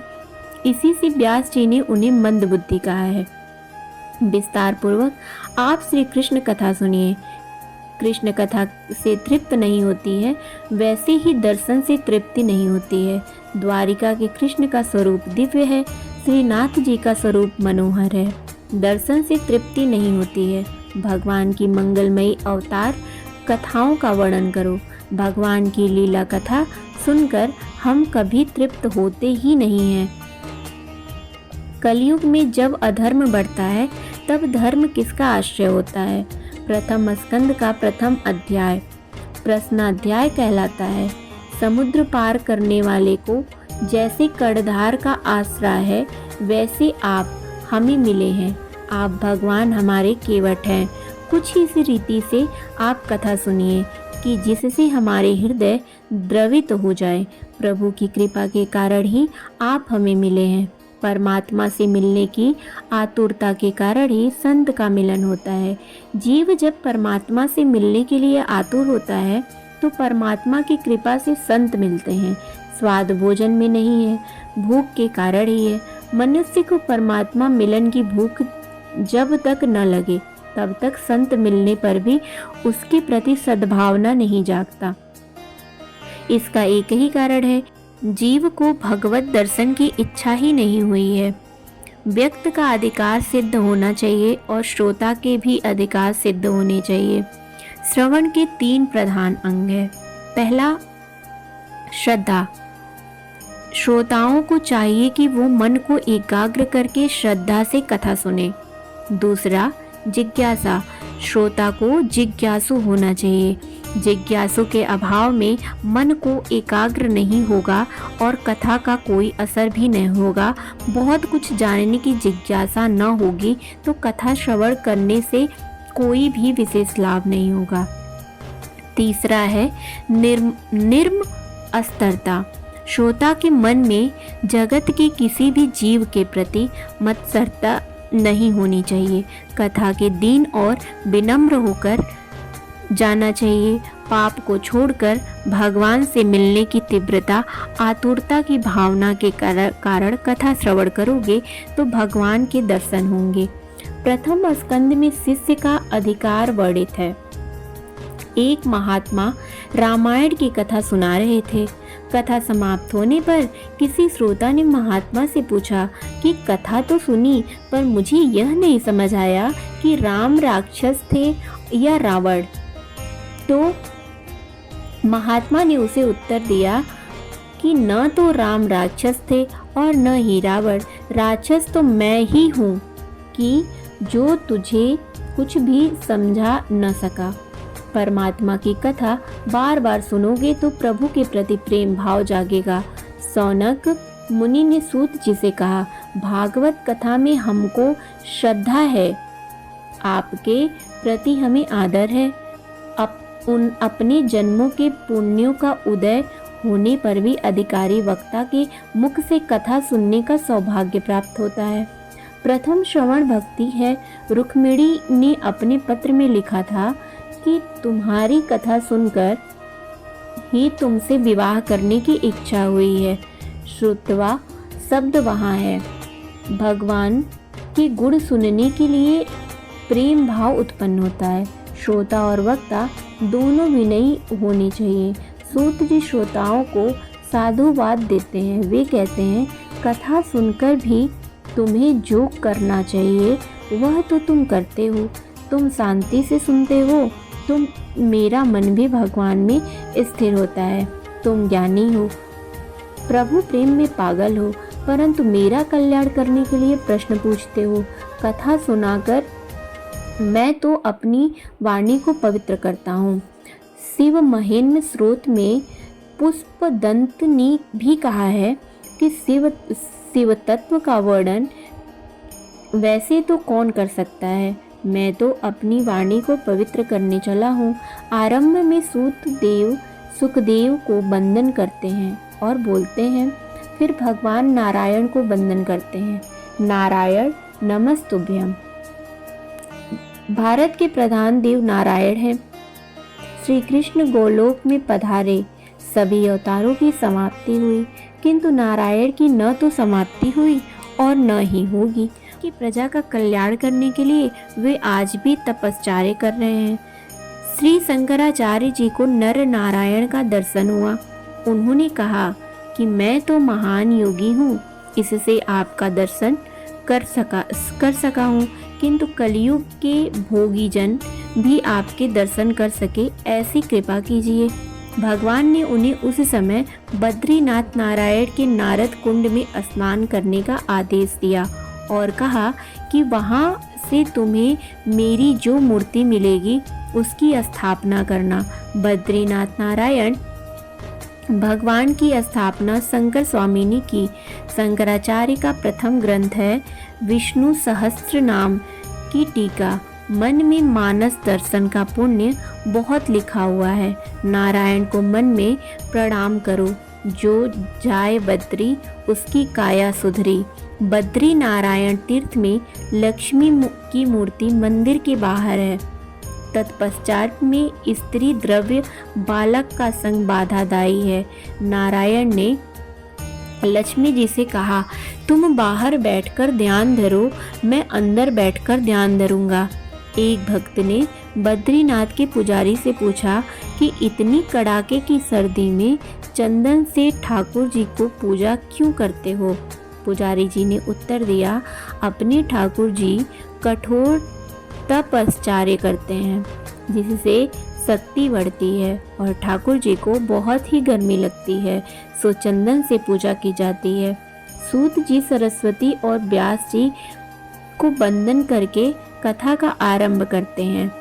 इसी से व्यास जी ने उन्हें मंद बुद्धि कहा है। विस्तार पूर्वक आप श्री कृष्ण कथा सुनिए। कृष्ण कथा से तृप्त नहीं होती है, वैसे ही दर्शन से तृप्ति नहीं होती है। द्वारिका के कृष्ण का स्वरूप दिव्य है, श्रीनाथ जी का स्वरूप मनोहर है। दर्शन से तृप्ति नहीं होती है। भगवान की मंगलमयी अवतार कथाओं का वर्णन करो। भगवान की लीला कथा सुनकर हम कभी तृप्त होते ही नहीं हैं। कलयुग में जब अधर्म बढ़ता है तब धर्म किसका आश्रय होता है। प्रथम स्कंद का प्रथम अध्याय प्रश्नाध्याय कहलाता है। समुद्र पार करने वाले को जैसे कड़धार का आसरा है, वैसे आप हमें मिले हैं। आप भगवान हमारे केवट हैं। कुछ ही सी रीति से आप कथा सुनिए कि जिससे हमारे हृदय द्रवित हो जाए। प्रभु की कृपा के कारण ही आप हमें मिले हैं। परमात्मा से मिलने की आतुरता के कारण ही संत का मिलन होता है। जीव जब परमात्मा से मिलने के लिए आतुर होता है तो परमात्मा की कृपा से संत मिलते हैं। स्वाद भोजन में नहीं है, भूख के कारण ही है। मनुष्य को परमात्मा मिलन की भूख जब तक न लगे तब तक संत मिलने पर भी उसके प्रति सद्भावना नहीं जागता। इसका एक ही कारण है, जीव को भगवत दर्शन की इच्छा ही नहीं हुई है। व्यक्त का अधिकार सिद्ध होना चाहिए और श्रोता के भी अधिकार सिद्ध होने चाहिए। श्रवण के 3 प्रधान अंग हैं। पहला, श्रद्धा। श्रोताओं को चाहिए कि वो मन को एकाग्र करके श्रद्धा से कथा सुने। दूसरा, जिज्ञासा। श्रोता को जिज्ञासु होना चाहिए। जिज्ञासु के अभाव में मन को एकाग्र नहीं होगा और कथा का कोई असर भी नहीं होगा। बहुत कुछ जानने की जिज्ञासा न होगी तो कथा श्रवण करने से कोई भी विशेष लाभ नहीं होगा। तीसरा है निर्म अस्थिरता। श्रोता के मन में जगत के किसी भी जीव के प्रति मत्सरता नहीं होनी चाहिए। कथा के दीन और विनम्र होकर जाना चाहिए। पाप को छोड़कर भगवान से मिलने की तीव्रता, आतुरता की भावना के कारण कथा श्रवण करोगे तो भगवान के दर्शन होंगे। प्रथम स्कंद में शिष्य का अधिकार वर्णित है। एक महात्मा रामायण की कथा सुना रहे थे। कथा समाप्त होने पर किसी श्रोता ने महात्मा से पूछा कि कथा तो सुनी, पर मुझे यह नहीं समझ आया कि राम राक्षस थे या रावण। तो महात्मा ने उसे उत्तर दिया कि न तो राम राक्षस थे और न ही रावण। राक्षस तो मैं ही हूँ कि जो तुझे कुछ भी समझा न सका। परमात्मा की कथा बार बार सुनोगे तो प्रभु के प्रति प्रेम भाव जागेगा। सौनक मुनि ने सूत जी से कहा, भागवत कथा में हमको श्रद्धा है, आपके प्रति हमें आदर है। अपने जन्मों के पुण्यों का उदय होने पर भी अधिकारी वक्ता के मुख से कथा सुनने का सौभाग्य प्राप्त होता है। प्रथम श्रवण भक्ति है। रुक्मिणी ने अपने पत्र में लिखा था कि तुम्हारी कथा सुनकर ही तुमसे विवाह करने की इच्छा हुई है। श्रुत्वा शब्द वहाँ है। भगवान के गुण सुनने के लिए प्रेम भाव उत्पन्न होता है। श्रोता और वक्ता दोनों विनयी होने चाहिए। सूत जी श्रोताओं को साधुवाद देते हैं। वे कहते हैं, कथा सुनकर भी तुम्हें जो करना चाहिए वह तो तुम करते हो। तुम शांति से सुनते हो, तुम मेरा मन भी भगवान में स्थिर होता है। तुम ज्ञानी हो, प्रभु प्रेम में पागल हो, परंतु मेरा कल्याण करने के लिए प्रश्न पूछते हो। कथा सुनाकर मैं तो अपनी वाणी को पवित्र करता हूँ। शिव महेंद्र स्रोत में पुष्पदंत ने भी कहा है कि शिव तत्व का वर्णन वैसे तो कौन कर सकता है। मैं तो अपनी वाणी को पवित्र करने चला हूँ। आरंभ में सुखदेव को वंदन करते हैं और बोलते हैं, फिर भगवान नारायण को वंदन करते हैं। नारायण नमस्तुभ्यम। भारत के प्रधान देव नारायण हैं। श्री कृष्ण गोलोक में पधारे, सभी अवतारों की समाप्ति हुई, किंतु नारायण की न तो समाप्ति हुई और न ही होगी कि प्रजा का कल्याण करने के लिए वे आज भी तपश्चर्या कर रहे हैं। श्री शंकराचार्य जी को नर नारायण का दर्शन हुआ। उन्होंने कहा कि मैं तो महान योगी हूँ, इससे आपका दर्शन कर सका हूँ, किंतु कलयुग के भोगी जन भी आपके दर्शन कर सके, ऐसी कृपा कीजिए। भगवान ने उन्हें उस समय बद्रीनाथ नारायण के नारद कुंड में स्नान करने का आदेश दिया और कहा कि वहाँ से तुम्हें मेरी जो मूर्ति मिलेगी उसकी स्थापना करना। बद्रीनाथ नारायण भगवान की स्थापना शंकर स्वामी ने की। शंकराचार्य का प्रथम ग्रंथ है विष्णु सहस्त्र नाम की टीका। मन में मानस दर्शन का पुण्य बहुत लिखा हुआ है। नारायण को मन में प्रणाम करो, जो जाए बद्री उसकी काया सुधरी। बद्री नारायण तीर्थ में लक्ष्मी की मूर्ति मंदिर के बाहर है। तत्पश्चात में स्त्री द्रव्य बालक का संग बाधादायी है। नारायण ने लक्ष्मी जी से कहा, तुम बाहर बैठकर ध्यान धरो, मैं अंदर बैठकर ध्यान धरूंगा। एक भक्त ने बद्रीनाथ के पुजारी से पूछा कि इतनी कड़ाके की सर्दी में चंदन से ठाकुर जी को पूजा क्यों करते हो। पुजारी जी ने उत्तर दिया, अपने ठाकुर जी कठोर तपश्चर्या करते हैं, जिससे शक्ति बढ़ती है और ठाकुर जी को बहुत ही गर्मी लगती है, सो चंदन से पूजा की जाती है। सूत जी सरस्वती और व्यास जी को वंदन करके कथा का आरंभ करते हैं।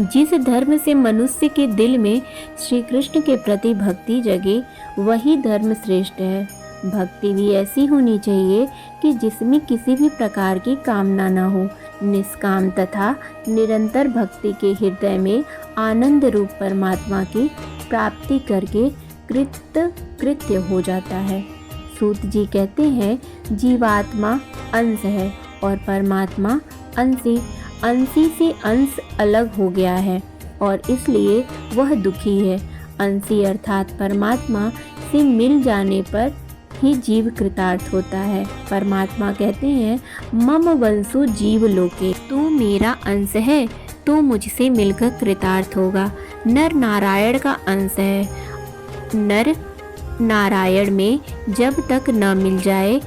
जिस धर्म से मनुष्य के दिल में श्री कृष्ण के प्रति भक्ति जगे, वही धर्म श्रेष्ठ है। भक्ति भी ऐसी होनी चाहिए कि जिसमें किसी भी प्रकार की कामना न हो। निष्काम तथा निरंतर भक्ति के हृदय में आनंद रूप परमात्मा की प्राप्ति करके कृत्य हो जाता है। सूत जी कहते हैं, जीवात्मा अंश है और परमात्मा अंशी से अंश अलग हो गया है और इसलिए वह दुखी है। अंशी अर्थात परमात्मा से मिल जाने पर ही जीव कृतार्थ होता है। परमात्मा कहते हैं, मम वंशो जीव लोके, तू मेरा अंश है तो मुझसे मिलकर कृतार्थ होगा। नर नारायण का अंश है। नर नारायण में जब तक न मिल जाए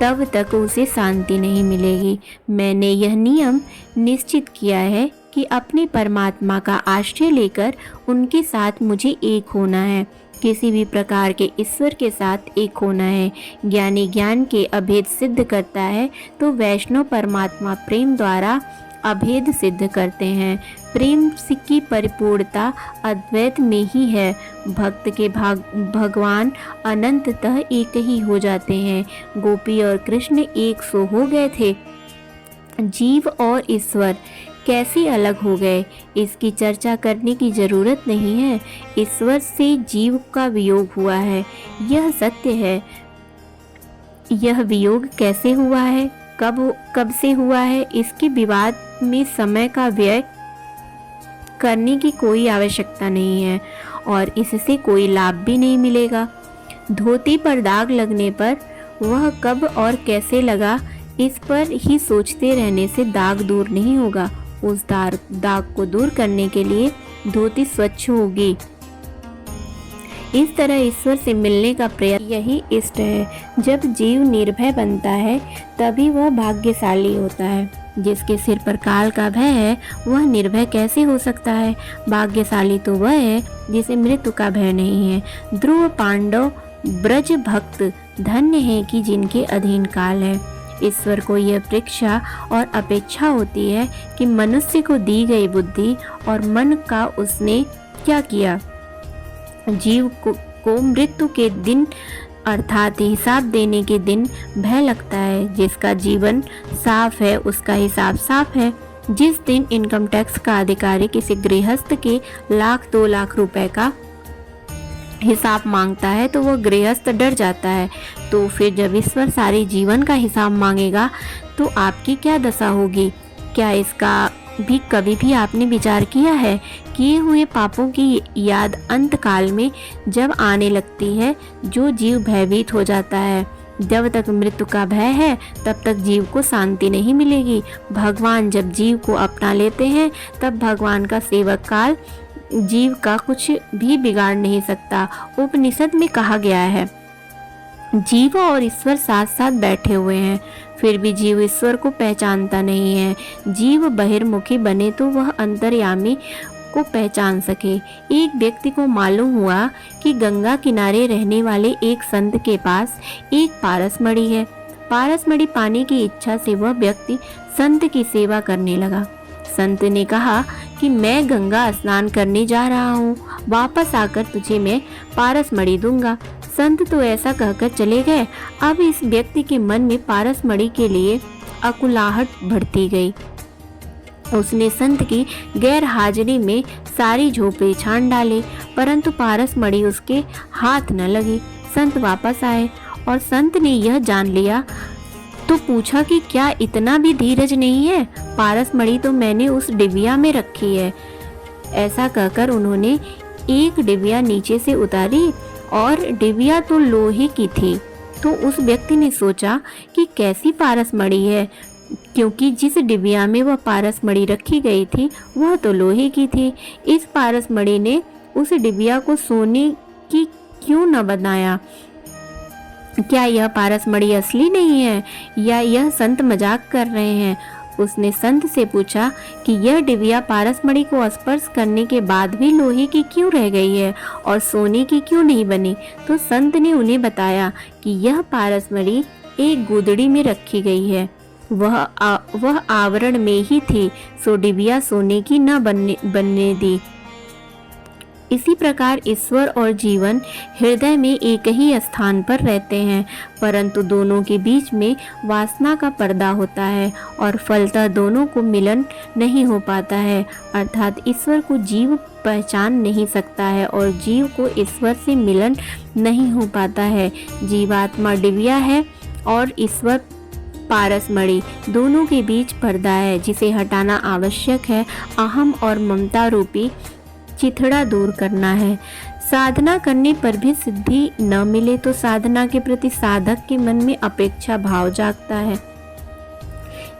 तब तक उसे शांति नहीं मिलेगी। मैंने यह नियम निश्चित किया है कि अपने परमात्मा का आश्रय लेकर उनके साथ मुझे एक होना है। किसी भी प्रकार के ईश्वर के साथ एक होना है। ज्ञानी ज्ञान के अभेद सिद्ध करता है तो वैष्णव परमात्मा प्रेम द्वारा अभेद सिद्ध करते हैं। प्रेम की परिपूर्णता अद्वैत में ही है। भक्त के भगवान अनंततः एक ही हो जाते हैं। गोपी और कृष्ण एक सो हो गए थे। जीव और ईश्वर कैसे अलग हो गए, इसकी चर्चा करने की जरूरत नहीं है। ईश्वर से जीव का वियोग हुआ है, यह सत्य है। यह वियोग कैसे हुआ है, कब से हुआ है, इसके विवाद में समय का व्यय करने की कोई आवश्यकता नहीं है और इससे कोई लाभ भी नहीं मिलेगा। धोती पर दाग लगने पर वह कब और कैसे लगा, इस पर ही सोचते रहने से दाग दूर नहीं होगा। उस दाग को दूर करने के लिए धोती स्वच्छ होगी। इस तरह ईश्वर से मिलने का प्रयत्न यही इष्ट है। जब जीव निर्भय बनता है तभी वह भाग्यशाली होता है। जिसके सिर पर काल का भय है वह निर्भय कैसे हो सकता है? भाग्यशाली तो वह है जिसे मृत्यु का भय नहीं है। ध्रुव पांडव ब्रज भक्त धन्य है कि जिनके अधीन काल है। ईश्वर को यह परीक्षा और अपेक्षा होती है कि मनुष्य को दी गई बुद्धि और मन का उसने क्या किया। जीव को मृत्यु के दिन अर्थात हिसाब देने के दिन भय लगता है। जिसका जीवन साफ है उसका हिसाब साफ है। जिस दिन इनकम टैक्स का अधिकारी किसी गृहस्थ के 1-2 लाख रुपए का हिसाब मांगता है तो वह गृहस्थ डर जाता है। तो फिर जब ईश्वर सारे जीवन का हिसाब मांगेगा तो आपकी क्या दशा होगी? क्या इसका भी कभी भी आपने विचार किया है? किए हुए पापों की याद अंत काल में जब आने लगती है जो जीव भयभीत हो जाता है। जब तक मृत्यु का भय है तब तक जीव को शांति नहीं मिलेगी। भगवान जब जीव को अपना लेते हैं तब भगवान का सेवक काल जीव का कुछ भी बिगाड़ नहीं सकता। उपनिषद में कहा गया है जीव और ईश्वर साथ साथ बैठे हुए हैं, फिर भी जीव ईश्वर को पहचानता नहीं है। जीव बहिर्मुखी बने तो वह अंतर्यामी को पहचान सके। एक व्यक्ति को मालूम हुआ कि गंगा किनारे रहने वाले एक संत के पास एक पारसमणि है। पारसमणि पाने की इच्छा से वह व्यक्ति संत की सेवा करने लगा। संत ने कहा कि मैं गंगा स्नान करने जा रहा हूँ, वापस आकर तुझे मैं पारसमणि दूंगा। संत तो ऐसा कहकर चले गए। अब इस व्यक्ति के मन में पारसमणि के लिए अकुलाहट बढ़ती गई। उसने संत की गैर हाजिरी में सारी झोपड़ी छान डाले, परंतु पारसमणि उसके हाथ न लगी। संत वापस आए और संत ने यह जान लिया तो पूछा कि क्या इतना भी धीरज नहीं है? पारसमणि तो मैंने उस डिबिया में रखी है। ऐसा कहकर उन्होंने एक डिबिया नीचे से उतारी और डिबिया तो लोहे की थी। तो उस व्यक्ति ने सोचा कि कैसी पारसमणि है, क्योंकि जिस डिबिया में वह पारसमणि रखी गई थी वह तो लोहे की थी। इस पारसमणि ने उस डिबिया को सोने की क्यों न बनाया? क्या यह पारसमणि असली नहीं है या यह संत मजाक कर रहे हैं? उसने संत से पूछा कि यह डिबिया पारसमणि को स्पर्श करने के बाद भी लोहे की क्यों रह गई है और सोने की क्यों नहीं बनी? तो संत ने उन्हें बताया कि यह पारसमणि एक गुदड़ी में रखी गई है, वह आवरण में ही थी, सो डिबिया सोने की न बनने दी। इसी प्रकार ईश्वर और जीवन हृदय में एक ही स्थान पर रहते हैं, परंतु दोनों के बीच में वासना का पर्दा होता है और फलतः दोनों को मिलन नहीं हो पाता है। अर्थात ईश्वर को जीव पहचान नहीं सकता है और जीव को ईश्वर से मिलन नहीं हो पाता है। जीवात्मा डिबिया है और ईश्वर पारसमणि, दोनों के बीच पर्दा है जिसे हटाना आवश्यक है। अहम और ममता रूपी चिथड़ा दूर करना है। साधना करने पर भी सिद्धि न मिले तो साधना के प्रति साधक के मन में अपेक्षा भाव जागता है।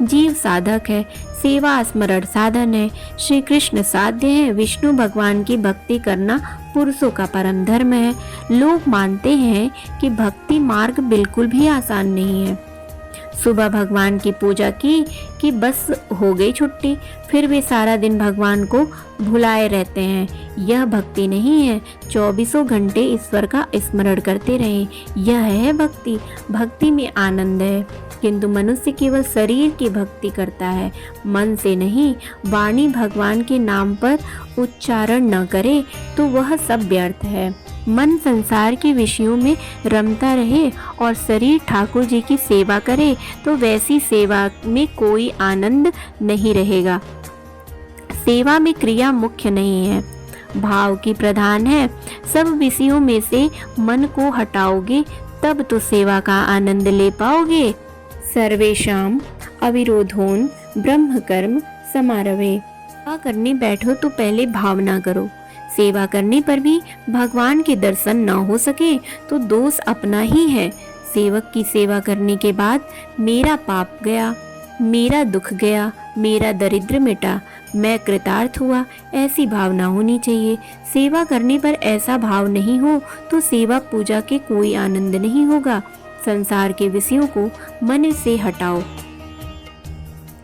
जीव साधक है, सेवा स्मरण साधन है। श्री कृष्ण साध्य है, विष्णु भगवान की भक्ति करना पुरुषों का परम धर्म है। लोग मानते हैं कि भक्ति मार्ग बिल्कुल भी आसान नहीं है। सुबह भगवान की पूजा की कि बस हो गई छुट्टी, फिर वे सारा दिन भगवान को भुलाए रहते हैं। यह भक्ति नहीं है। 24 घंटे ईश्वर का स्मरण करते रहें, यह है भक्ति। भक्ति में आनंद है, किंतु मनुष्य केवल शरीर की भक्ति करता है, मन से नहीं। वाणी भगवान के नाम पर उच्चारण न करे तो वह सब व्यर्थ है। मन संसार के विषयों में रमता रहे और शरीर ठाकुर जी की सेवा करे तो वैसी सेवा में कोई आनंद नहीं रहेगा। सेवा में क्रिया मुख्य नहीं है, भाव की प्रधान है। सब विषयों में से मन को हटाओगे तब तो सेवा का आनंद ले पाओगे। सर्वेषां अविरोधोन ब्रह्म कर्म समारवे। सेवा करने बैठो तो पहले भावना करो। सेवा करने पर भी भगवान के दर्शन न हो सके तो दोष अपना ही है। सेवक की सेवा करने के बाद मेरा पाप गया, मेरा दुख गया, मेरा दरिद्र मिटा, मैं कृतार्थ हुआ, ऐसी भावना होनी चाहिए। सेवा करने पर ऐसा भाव नहीं हो तो सेवा पूजा के कोई आनंद नहीं होगा। संसार के विषयों को मन से हटाओ,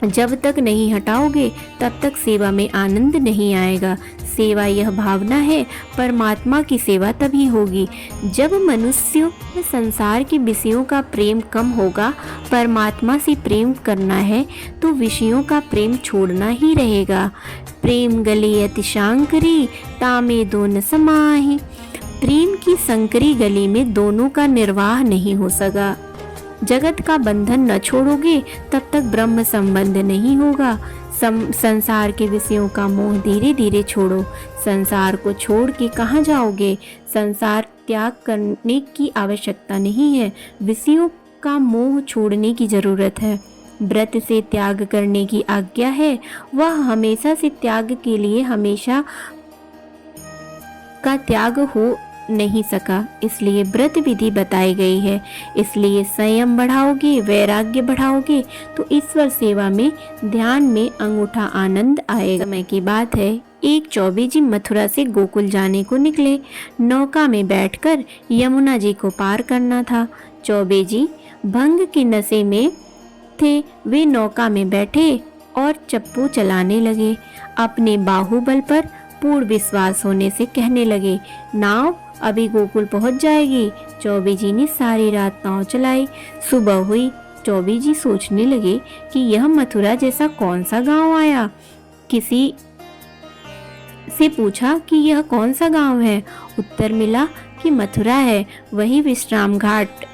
जब तक नहीं हटाओगे तब तक सेवा में आनंद नहीं आएगा। सेवा यह भावना है, परमात्मा की सेवा तभी होगी जब मनुष्यों में संसार के विषयों का प्रेम कम होगा। परमात्मा से प्रेम करना है तो विषयों का प्रेम छोड़ना ही रहेगा। प्रेम गले अति शांकरी, तामे दो न समाहि। प्रेम की संकरी गली में दोनों का निर्वाह नहीं हो सका। जगत का बंधन न छोड़ोगे तब तक ब्रह्म संबंध नहीं होगा। संसार के विषयों का मोह धीरे धीरे छोड़ो। संसार को छोड़ के कहाँ जाओगे? संसार त्याग करने की आवश्यकता नहीं है, विषयों का मोह छोड़ने की जरूरत है। व्रत से त्याग करने की आज्ञा है, वह हमेशा से त्याग के लिए हमेशा का त्याग हो नहीं सका, इसलिए व्रत विधि बताई गई है। इसलिए संयम बढ़ाओगे, वैराग्य बढ़ाओगे तो ईश्वर सेवा में ध्यान में अंगूठा आनंद आएगा। समय की बात है, एक चौबे जी मथुरा से गोकुल जाने को निकले। नौका में बैठकर यमुना जी को पार करना था। चौबे जी भंग के नशे में थे। वे नौका में बैठे और चप्पू चलाने लगे। अपने बाहुबल पर पूर्ण विश्वास होने से कहने लगे, नाव अभी गोकुल पहुंच जाएगी। चौबे जी ने सारी रात नाव चलाई। सुबह हुई। चौबे जी सोचने लगे कि यह मथुरा जैसा कौन सा गांव आया। किसी से पूछा कि यह कौन सा गांव है। उत्तर मिला कि मथुरा है, वही विश्राम घाट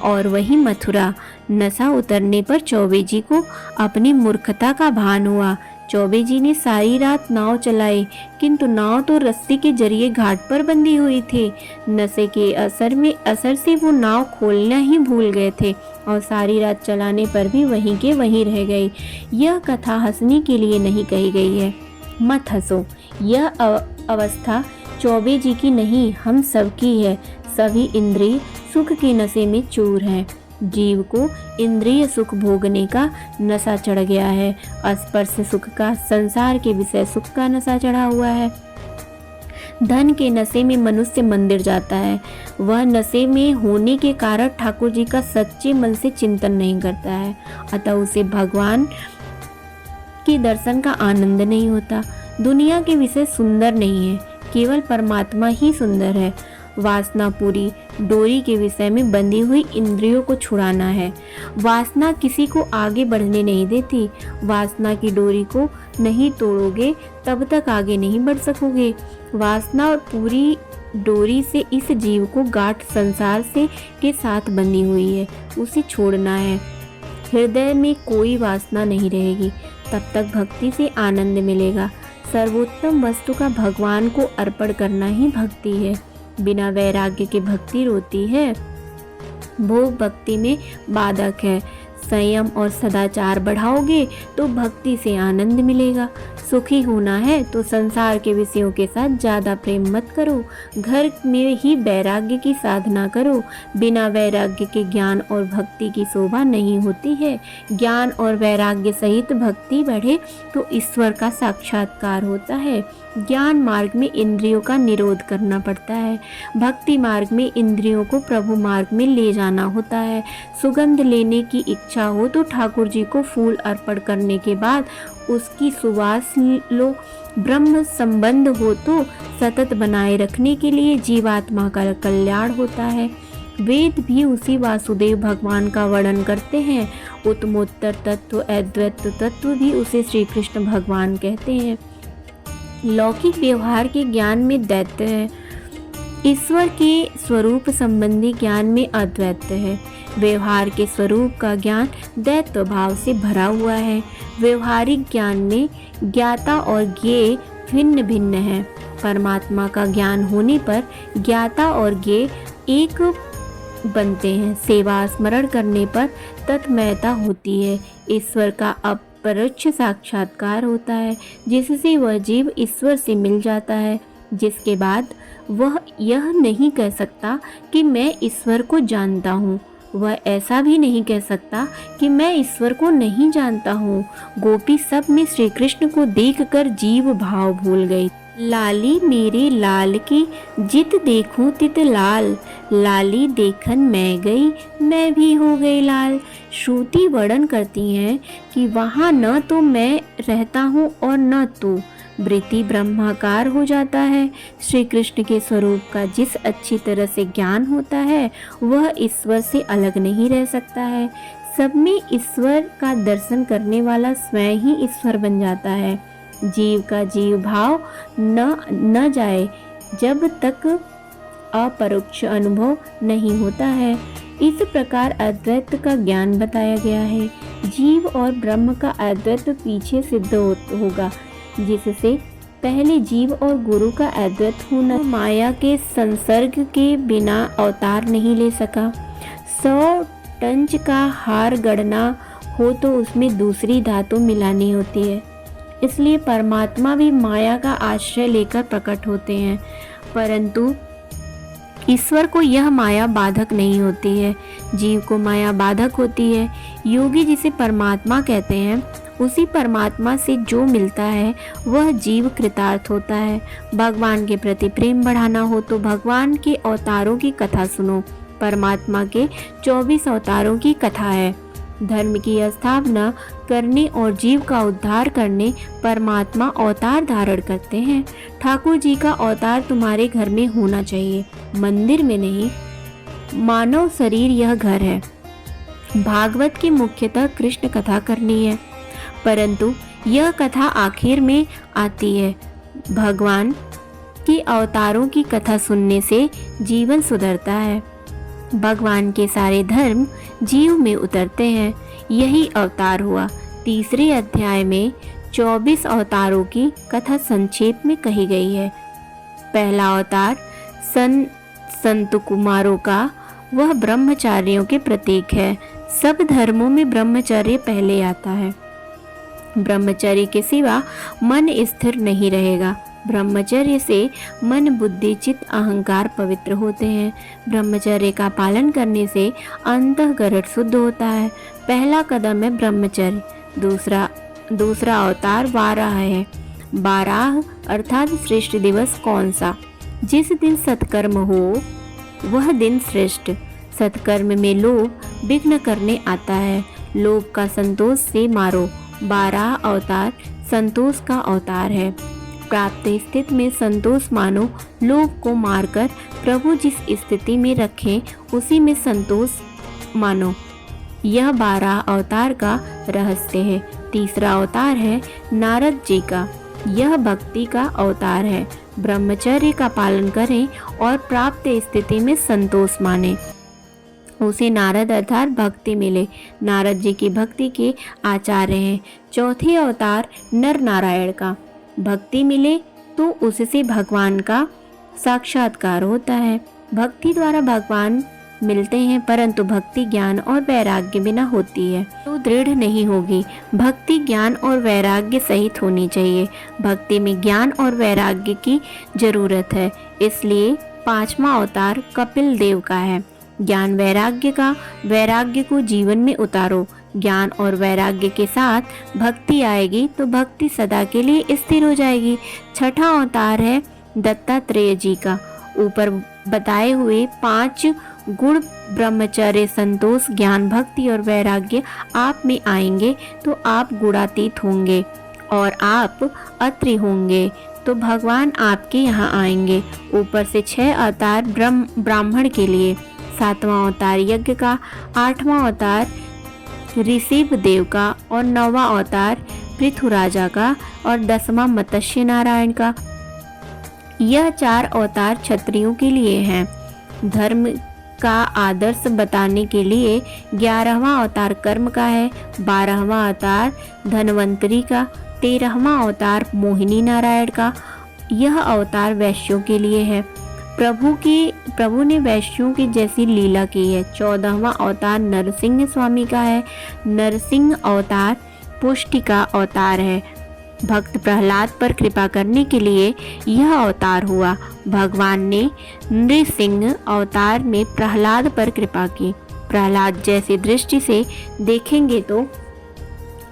और वही मथुरा। नशा उतरने पर चौबे जी को अपनी मूर्खता का भान हुआ। चौबे जी ने सारी रात नाव चलाई, किंतु नाव तो रस्सी के जरिए घाट पर बंधी हुई थी। नशे के असर से वो नाव खोलना ही भूल गए थे और सारी रात चलाने पर भी वहीं के वहीं रह गई। यह कथा हंसने के लिए नहीं कही गई है, मत हंसो। यह अवस्था चौबे जी की नहीं, हम सब की है। सभी इंद्रिय सुख के नशे में चूर हैं। जीव को इंद्रिय सुख भोगने का नशा चढ़ गया है। स्पर्श सुख का, संसार के विषय सुख का नशा चढ़ा हुआ है। धन के नशे में मनुष्य मंदिर जाता है। वह नशे में होने के कारण ठाकुर जी का सच्चे मन से चिंतन नहीं करता है, अतः उसे भगवान के दर्शन का आनंद नहीं होता। दुनिया के विषय सुंदर नहीं है, केवल परमात्मा ही सुंदर है। वासना पूरी डोरी के विषय में बंधी हुई इंद्रियों को छुड़ाना है। वासना किसी को आगे बढ़ने नहीं देती। वासना की डोरी को नहीं तोड़ोगे तब तक आगे नहीं बढ़ सकोगे। वासना और पूरी डोरी से इस जीव को गांठ संसार से के साथ बंधी हुई है, उसे छोड़ना है। हृदय में कोई वासना नहीं रहेगी, तब तक भक्ति से आनंद मिलेगा। सर्वोत्तम वस्तु का भगवान को अर्पण करना ही भक्ति है। बिना वैराग्य के भक्ति रोती है। भोग भक्ति में बाधक है। संयम और सदाचार बढ़ाओगे तो भक्ति से आनंद मिलेगा। सुखी होना है तो संसार के विषयों के साथ ज़्यादा प्रेम मत करो। घर में ही वैराग्य की साधना करो। बिना वैराग्य के ज्ञान और भक्ति की शोभा नहीं होती है। ज्ञान और वैराग्य सहित भक्ति बढ़े तो ईश्वर का साक्षात्कार होता है। ज्ञान मार्ग में इंद्रियों का निरोध करना पड़ता है। भक्ति मार्ग में इंद्रियों को प्रभु मार्ग में ले जाना होता है। सुगंध लेने की इच्छा हो तो ठाकुर जी को फूल अर्पण करने के बाद उसकी सुवास लो। ब्रह्म संबंध हो तो सतत बनाए रखने के लिए जीवात्मा का कल्याण होता है। वेद भी उसी वासुदेव भगवान का वर्णन करते हैं। उत्तमोत्तर तत्व, अद्वैत तत्व भी उसे श्री कृष्ण भगवान कहते हैं। लौकिक व्यवहार के ज्ञान में दैत्य है, ईश्वर के स्वरूप संबंधी ज्ञान में अद्वैत है। व्यवहार के स्वरूप का ज्ञान दैत्य भाव से भरा हुआ है। व्यवहारिक ज्ञान में ज्ञाता और ज्ञेय भिन्न भिन्न है। परमात्मा का ज्ञान होने पर ज्ञाता और ज्ञेय एक बनते हैं। सेवा स्मरण करने पर तत्मयता होती है। ईश्वर का अपरोक्ष साक्षात्कार होता है, जिससे वह जीव ईश्वर से मिल जाता है, जिसके बाद वह यह नहीं कह सकता कि मैं ईश्वर को जानता हूँ। वह ऐसा भी नहीं कह सकता कि मैं ईश्वर को नहीं जानता हूँ। गोपी सब में श्री कृष्ण को देखकर जीव भाव भूल गई। लाली मेरे लाल की जित देखूं तित लाल, लाली देखन मैं गई मैं भी हो गई लाल। श्रुति वर्णन करती हैं कि वहाँ न तो मैं रहता हूँ और न तू, वृत्ति ब्रह्माकार हो जाता है। श्री कृष्ण के स्वरूप का जिस अच्छी तरह से ज्ञान होता है वह ईश्वर से अलग नहीं रह सकता है। सब में ईश्वर का दर्शन करने वाला स्वयं ही ईश्वर बन जाता है। जीव का जीव भाव न जाए जब तक अपरोक्ष अनुभव नहीं होता है। इस प्रकार अद्वैत का ज्ञान बताया गया है। जीव और ब्रह्म का अद्वैत पीछे सिद्ध होगा, जिससे पहले जीव और गुरु का अद्वैत होना माया के संसर्ग के बिना अवतार नहीं ले सका। 100 टंच का हार गढ़ना हो तो उसमें दूसरी धातु मिलानी होती है, इसलिए परमात्मा भी माया का आश्रय लेकर प्रकट होते हैं, परंतु ईश्वर को यह माया बाधक नहीं होती है। जीव को माया बाधक होती है। योगी जिसे परमात्मा कहते हैं, उसी परमात्मा से जो मिलता है वह जीव कृतार्थ होता है। भगवान के प्रति प्रेम बढ़ाना हो तो भगवान के अवतारों की कथा सुनो। परमात्मा के 24 अवतारों की कथा है। धर्म की स्थापना करने और जीव का उद्धार करने परमात्मा अवतार धारण करते हैं। ठाकुर जी का अवतार तुम्हारे घर में होना चाहिए, मंदिर में नहीं। मानव शरीर यह घर है। भागवत की मुख्यतः कृष्ण कथा करनी है, परंतु यह कथा आखिर में आती है। भगवान के अवतारों की कथा सुनने से जीवन सुधरता है। भगवान के सारे धर्म जीव में उतरते हैं, यही अवतार हुआ। तीसरे अध्याय में 24 अवतारों की कथा संक्षेप में कही गई है। पहला अवतार संत कुमारों का, वह ब्रह्मचार्यों के प्रतीक है। सब धर्मों में ब्रह्मचर्य पहले आता है। ब्रह्मचर्य के सिवा मन स्थिर नहीं रहेगा। ब्रह्मचर्य से मन बुद्धि चित्त अहंकार पवित्र होते हैं। ब्रह्मचर्य का पालन करने से अंतःकरण शुद्ध होता है। पहला कदम है ब्रह्मचर्य। दूसरा अवतार वाराह है। वाराह अर्थात श्रेष्ठ दिवस कौन सा? जिस दिन सत्कर्म हो वह दिन श्रेष्ठ। सत्कर्म में लोभ विघ्न करने आता है। लोभ का संतोष से मारो। वाराह अवतार संतोष का अवतार है। प्राप्त स्थिति में संतोष मानो। लोभ को मारकर प्रभु जिस स्थिति में रखें उसी में संतोष मानो। यह 12 अवतार का रहस्य है। तीसरा अवतार है नारद जी का। यह भक्ति का अवतार है। ब्रह्मचर्य का पालन करें और प्राप्त स्थिति में संतोष माने, उसे नारद अर्थात भक्ति मिले। नारद जी की भक्ति के आचार्य हैं। चौथे अवतार नर नारायण का। भक्ति मिले तो उससे भगवान का साक्षात्कार होता है। भक्ति द्वारा भगवान मिलते हैं, परंतु भक्ति ज्ञान और वैराग्य बिना होती है तो दृढ़ नहीं होगी। भक्ति ज्ञान और वैराग्य सहित होनी चाहिए। भक्ति में ज्ञान और वैराग्य की जरूरत है, इसलिए 5वां अवतार कपिल देव का है। ज्ञान वैराग्य का। वैराग्य को जीवन में उतारो। ज्ञान और वैराग्य के साथ भक्ति आएगी तो भक्ति सदा के लिए स्थिर हो जाएगी। छठा अवतार है दत्तात्रेय जी का। ऊपर बताए हुए 5 गुण ब्रह्मचर्य संतोष ज्ञान भक्ति और वैराग्य आप में आएंगे तो आप गुणातीत होंगे और आप अत्रि होंगे तो भगवान आपके यहाँ आएंगे। ऊपर से 6 अवतार ब्राह्मण के लिए। 7वां अवतार यज्ञ का। 8वां अवतार ऋषभ देव का और 9वां अवतार पृथुराजा का और 10वां मत्स्य नारायण का। यह 4 अवतार क्षत्रियों के लिए हैं। धर्म का आदर्श बताने के लिए 11वां अवतार कर्म का है। 12वां अवतार धनवंतरी का। 13वां अवतार मोहिनी नारायण का। यह अवतार वैश्यों के लिए है। प्रभु ने वैश्यों की जैसी लीला की है। 14वां अवतार नरसिंह स्वामी का है। नरसिंह अवतार पुष्टि का अवतार है। भक्त प्रहलाद पर कृपा करने के लिए यह अवतार हुआ। भगवान ने नृसिंह अवतार में प्रहलाद पर कृपा की। प्रहलाद जैसे दृष्टि से देखेंगे तो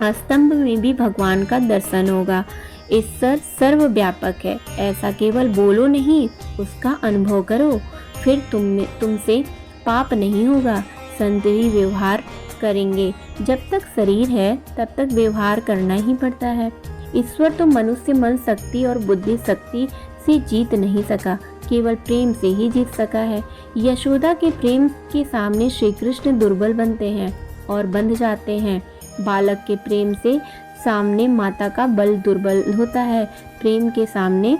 स्तंभ में भी भगवान का दर्शन होगा। ईश्वर सर्वव्यापक है, ऐसा केवल बोलो नहीं, उसका अनुभव करो, फिर तुमसे पाप नहीं होगा। संत भी व्यवहार करेंगे। जब तक शरीर है तब तक व्यवहार करना ही पड़ता है। ईश्वर तो मनुष्य मन शक्ति और बुद्धि शक्ति से जीत नहीं सका, केवल प्रेम से ही जीत सका है। यशोदा के प्रेम के सामने श्री कृष्ण दुर्बल बनते हैं और बंध जाते हैं। बालक के प्रेम से सामने माता का बल दुर्बल होता है, प्रेम के सामने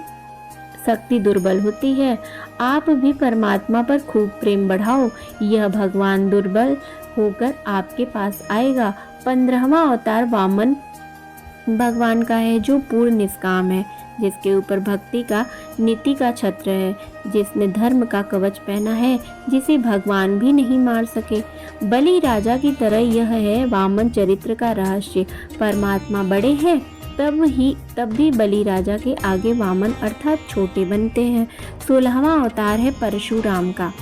शक्ति दुर्बल होती है। आप भी परमात्मा पर खूब प्रेम बढ़ाओ, यह भगवान दुर्बल होकर आपके पास आएगा। 15वां अवतार वामन भगवान का है, जो पूर्ण निष्काम है, जिसके ऊपर भक्ति का नीति का छत्र है, जिसने धर्म का कवच पहना है, जिसे भगवान भी नहीं मार सके। बलि राजा की तरह यह है वामन चरित्र का रहस्य। परमात्मा बड़े हैं तब भी बलि राजा के आगे वामन अर्थात छोटे बनते हैं। 16वां अवतार है परशुराम का।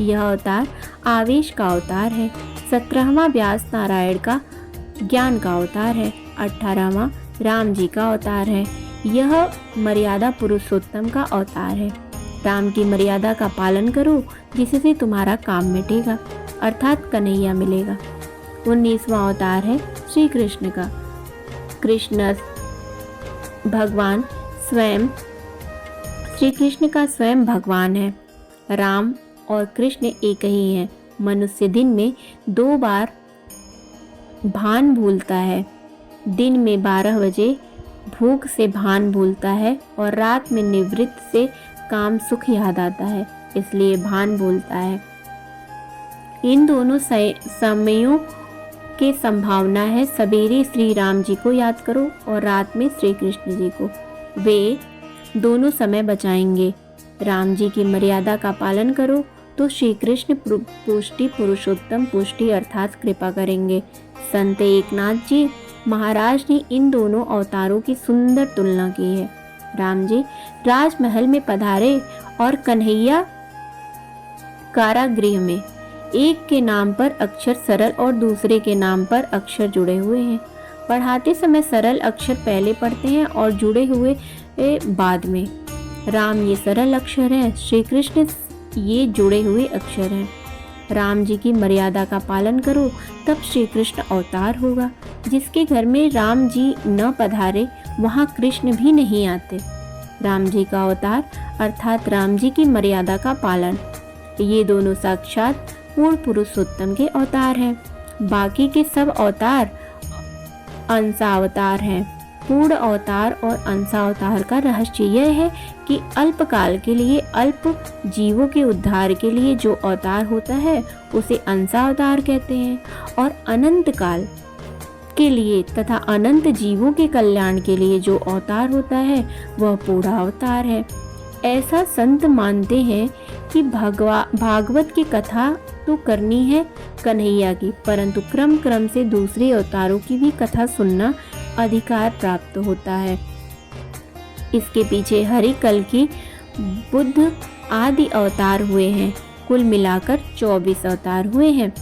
यह अवतार आवेश का अवतार है। 17वां व्यास नारायण का ज्ञान का अवतार है। 18वां राम जी का अवतार है। यह मर्यादा पुरुषोत्तम का अवतार है। राम की मर्यादा का पालन करो, जिससे तुम्हारा काम मिटेगा अर्थात कन्हैया मिलेगा। 19वां अवतार है श्री कृष्ण का। कृष्ण भगवान स्वयं श्री कृष्ण का स्वयं भगवान है। राम और कृष्ण एक ही हैं। मनुष्य दिन में 2 बार भान भूलता है। दिन में 12 बजे भूख से भान भूलता है और रात में निवृत्त से काम सुख याद आता है, इसलिए भान भूलता है। इन दोनों समयों की संभावना है। सवेरे श्री राम जी को याद करो और रात में श्री कृष्ण जी को, वे दोनों समय बचाएंगे। राम जी की मर्यादा का पालन करो तो श्री कृष्ण पुष्टि पुरुषोत्तम पुष्टि अर्थात कृपा करेंगे। संत एकनाथ जी महाराज ने इन दोनों अवतारों की सुंदर तुलना की है। राम जी राजमहल में पधारे और कन्हैया कारागृह में। एक के नाम पर अक्षर सरल और दूसरे के नाम पर अक्षर जुड़े हुए हैं। पढ़ाते समय सरल अक्षर पहले पढ़ते हैं और जुड़े हुए बाद में। राम ये सरल अक्षर है, श्री कृष्ण ये जुड़े हुए अक्षर हैं। राम जी की मर्यादा का पालन करो, तब श्री कृष्ण अवतार होगा। जिसके घर में राम जी न पधारे वहाँ कृष्ण भी नहीं आते। राम जी का अवतार अर्थात राम जी की मर्यादा का पालन, ये दोनों साक्षात पूर्ण पुरुषोत्तम के अवतार हैं। बाकी के सब अवतार अंशावतार हैं। पूर्ण अवतार और अंशावतार का रहस्य यह है कि अल्पकाल के लिए अल्प जीवों के उद्धार के लिए जो अवतार होता है उसे अंशावतार कहते हैं, और अनंत काल के लिए तथा अनंत जीवों के कल्याण के लिए जो अवतार होता है वह पूर्ण अवतार है। ऐसा संत मानते हैं कि भागवत की कथा तो करनी है कन्हैया की, परंतु क्रम क्रम से दूसरे अवतारों की भी कथा सुनना अधिकार प्राप्त होता है। इसके पीछे हरि कल की बुद्ध आदि अवतार हुए हैं। कुल मिलाकर 24 अवतार हुए हैं।